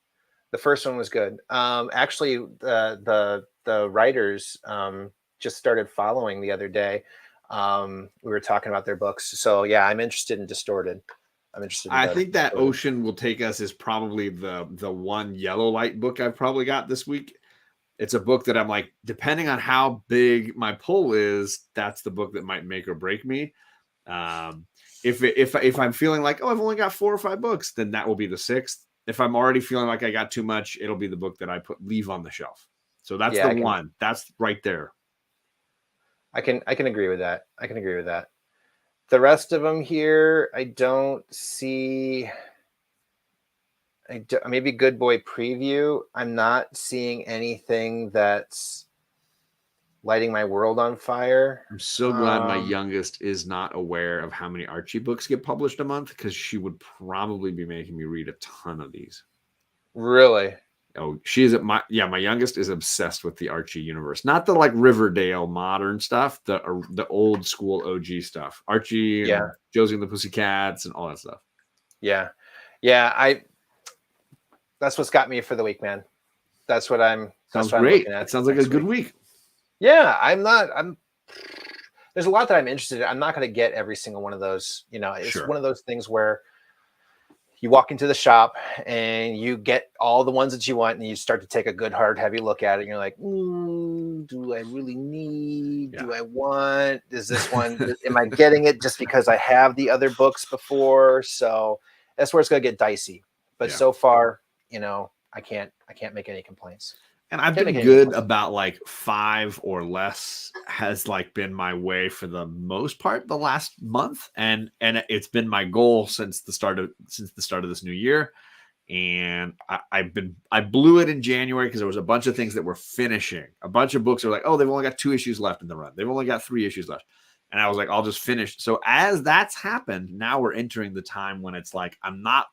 The first one was good. Actually, the writers just started following the other day. We were talking about their books, so yeah, I'm interested in Distorted. I think that Ocean Will Take Us is probably the one Yellow Light book I've probably got this week. It's a book that I'm like, depending on how big my pull is, that's the book that might make or break me. If I'm feeling like, I've only got 4 or 5 books, then that will be the 6th. If I'm already feeling like I got too much, it'll be the book that I leave on the shelf. So that's one. That's right there. I can agree with that. The rest of them here, I don't see. Maybe Good Boy Preview. I'm not seeing anything that's lighting my world on fire. I'm so glad my youngest is not aware of how many Archie books get published a month, because she would probably be making me read a ton of these. Really? Oh, she's at my youngest is obsessed with the Archie universe, not the like Riverdale modern stuff, the old school OG stuff, Archie and Josie and the Pussycats and all that stuff. Yeah, that's what's got me for the week, man. That's what I'm. Sounds great. It sounds like a good week. Yeah, I'm. There's a lot that I'm interested in. I'm not going to get every single one of those. You know, it's one of those things where you walk into the shop and you get all the ones that you want, and you start to take a good, hard, heavy look at it. And you're like, do I really need? Do I want? Is this one? Am I getting it just because I have the other books before? So that's where it's going to get dicey. But so far, you know, I can't make any complaints. And I've been good about like 5 or less has like been my way for the most part the last month, and it's been my goal since the start of this new year. And I blew it in January because there was a bunch of things that were finishing. A bunch of books are like, oh, they've only got 2 issues left in the run. They've only got 3 issues left. And I was like, I'll just finish. So as that's happened, now we're entering the time when it's like I'm not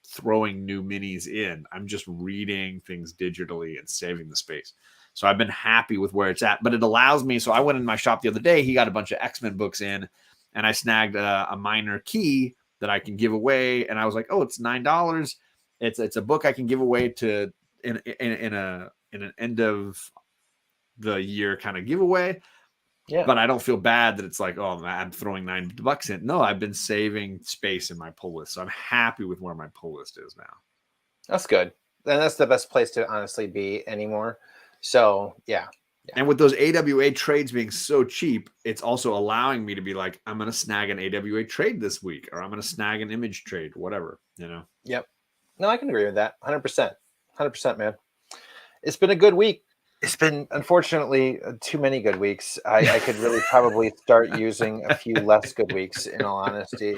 throwing new minis in. I'm just reading things digitally and saving the space. So I've been happy with where it's at, but it allows me. So I went in my shop the other day. He got a bunch of X-Men books in, and I snagged a minor key that I can give away. And I was like, oh, it's $9. It's a book I can give away to in an end of the year kind of giveaway. Yeah. But I don't feel bad that it's like, oh, I'm throwing $9 in. No, I've been saving space in my pull list. So I'm happy with where my pull list is now. That's good. And that's the best place to honestly be anymore. So, yeah. And with those AWA trades being so cheap, it's also allowing me to be like, I'm going to snag an AWA trade this week, or I'm going to snag an image trade, whatever, you know? Yep. No, I can agree with that. 100%. 100%, man. It's been a good week. It's been, unfortunately, too many good weeks. I could really probably start using a few less good weeks, in all honesty.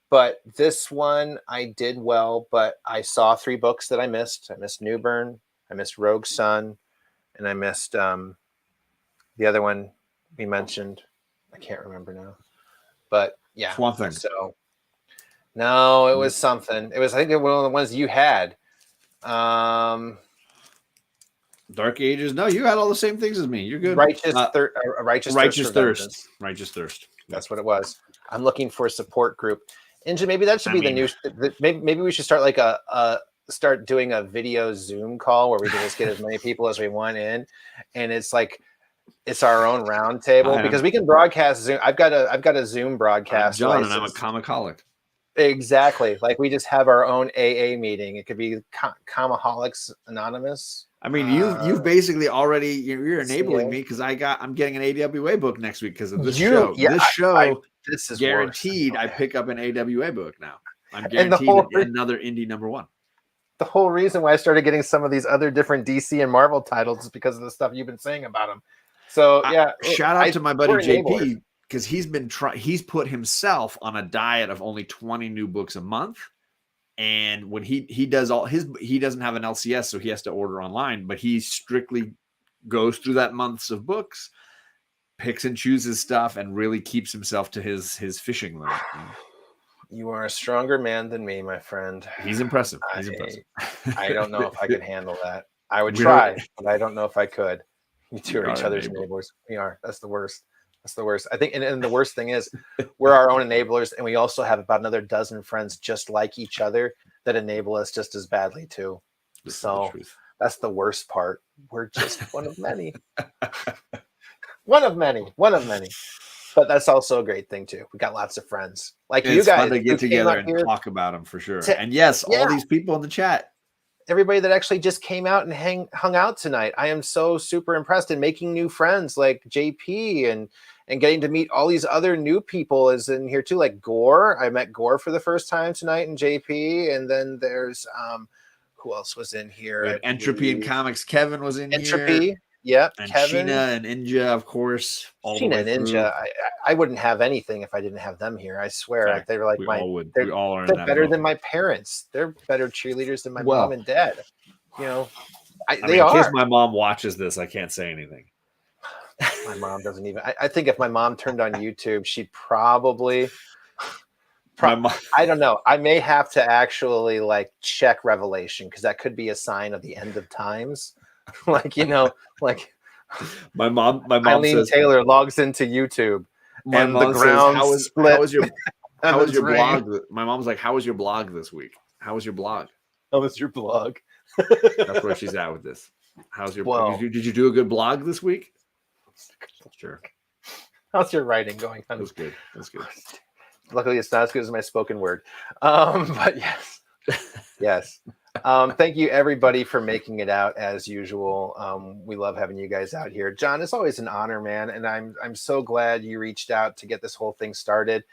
But this one, I did well, but I saw 3 books that I missed. I missed Newburn, I missed Rogue Sun, and I missed the other one we mentioned. I can't remember now. But, yeah. Swamp Thing. So, no, it was something. It was, I think, one of the ones you had. Dark Ages. No, you had all the same things as me. You're good. Righteous Thirst. That's what it was. I'm looking for a support group. Inja, maybe that should be the new. Maybe we should start like start doing a video Zoom call where we can just get as many people as we want in, and it's like it's our own round table because we can broadcast Zoom. I've got a Zoom broadcast. John, and I'm a comicaholic. Exactly. Like we just have our own AA meeting. It could be Comaholics Anonymous. I mean, you've basically already you're enabling me because I'm getting an AWA book next week because of this show. Yeah, this is guaranteed. I pick up an AWA book now. I'm guaranteed another indie #1. The whole reason why I started getting some of these other different DC and Marvel titles is because of the stuff you've been saying about them. So shout out to my buddy JP because he's put himself on a diet of only 20 new books a month. And when he does he doesn't have an LCS, so he has to order online, but he strictly goes through that months of books, picks and chooses stuff, and really keeps himself to his fishing limit. You are a stronger man than me, my friend. He's impressive. I don't know if I could handle that. I would try, but I don't know if I could. You two are each other's neighbors. We are. That's the worst. That's the worst. I think, and the worst thing is we're our own enablers, and we also have about another dozen friends just like each other that enable us just as badly too. So that's the worst part. We're just one of many. One of many. But that's also a great thing too. We got lots of friends. Like you guys. It's fun to get together and talk about them for sure. And yes, all these people in the chat. Everybody that actually just came out and hung out tonight. I am so super impressed in making new friends like JP and getting to meet all these other new people is in here too. Like Gore. I met Gore for the first time tonight and JP. And then there's who else was in here? Entropy and Comics. Kevin was in Entropy. Here. Yep. And Kevin. Sheena and Ninja, of course. Sheena and Ninja. I wouldn't have anything if I didn't have them here. I swear. They were like we all are they're better than my parents. They're better cheerleaders than my mom and dad. You know, they are. In case my mom watches this, I can't say anything. My mom doesn't even. I think if my mom turned on YouTube, she'd probably I don't know. I may have to actually like check Revelation because that could be a sign of the end of times. Like, you know, like my mom Eileen says Taylor logs into YouTube and the ground split. How was your blog? My mom's like, how was your blog this week? How was your blog? How was your blog? That's where she's at with this. How's your did you do a good blog this week? Sure. How's your writing going? That was good. That's good. Luckily, it's not as good as my spoken word. But yes. Yes. Thank you, everybody, for making it out as usual. We love having you guys out here. John, it's always an honor, man. And I'm so glad you reached out to get this whole thing started.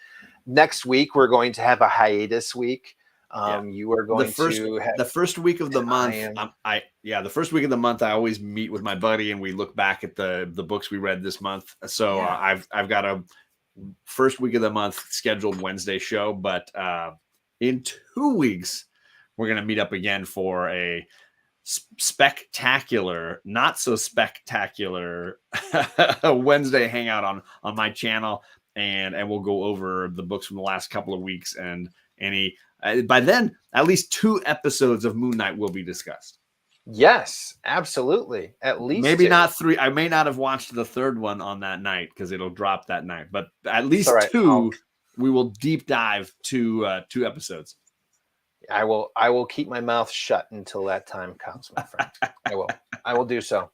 Next week, we're going to have a hiatus week. You are going to have the first week of the month. The first week of the month, I always meet with my buddy and we look back at the books we read this month. So I've got a first week of the month scheduled Wednesday show, but in 2 weeks we're going to meet up again for a SPEC-tacular, not so spectacular Wednesday hangout on my channel, and we'll go over the books from the last couple of weeks, and by then at least 2 episodes of Moon Knight will be discussed. Yes, absolutely. At least maybe 2. Not 3. I may not have watched the third one on that night because it'll drop that night, but at least 2. We will deep dive 2 episodes. I will keep my mouth shut until that time comes, my friend. I will do so.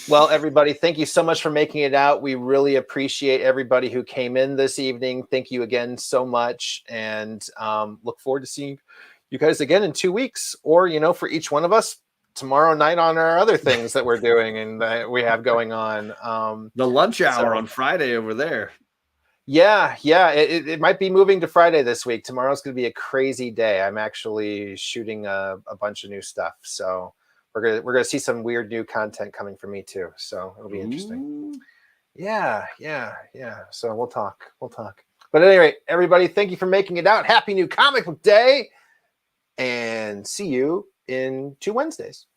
Well, everybody, thank you so much for making it out. We really appreciate everybody who came in this evening. Thank you again so much, and look forward to seeing you guys again in 2 weeks, or, you know, for each one of us tomorrow night on our other things that we're doing and that we have going on. The lunch hour on Friday over there. Yeah. It might be moving to Friday this week. Tomorrow's going to be a crazy day. I'm actually shooting a bunch of new stuff, so we're gonna see some weird new content coming from me too. So it'll be interesting. Yeah. So we'll talk. But at any rate, everybody, thank you for making it out. Happy New Comic Book Day, and see you in 2 Wednesdays.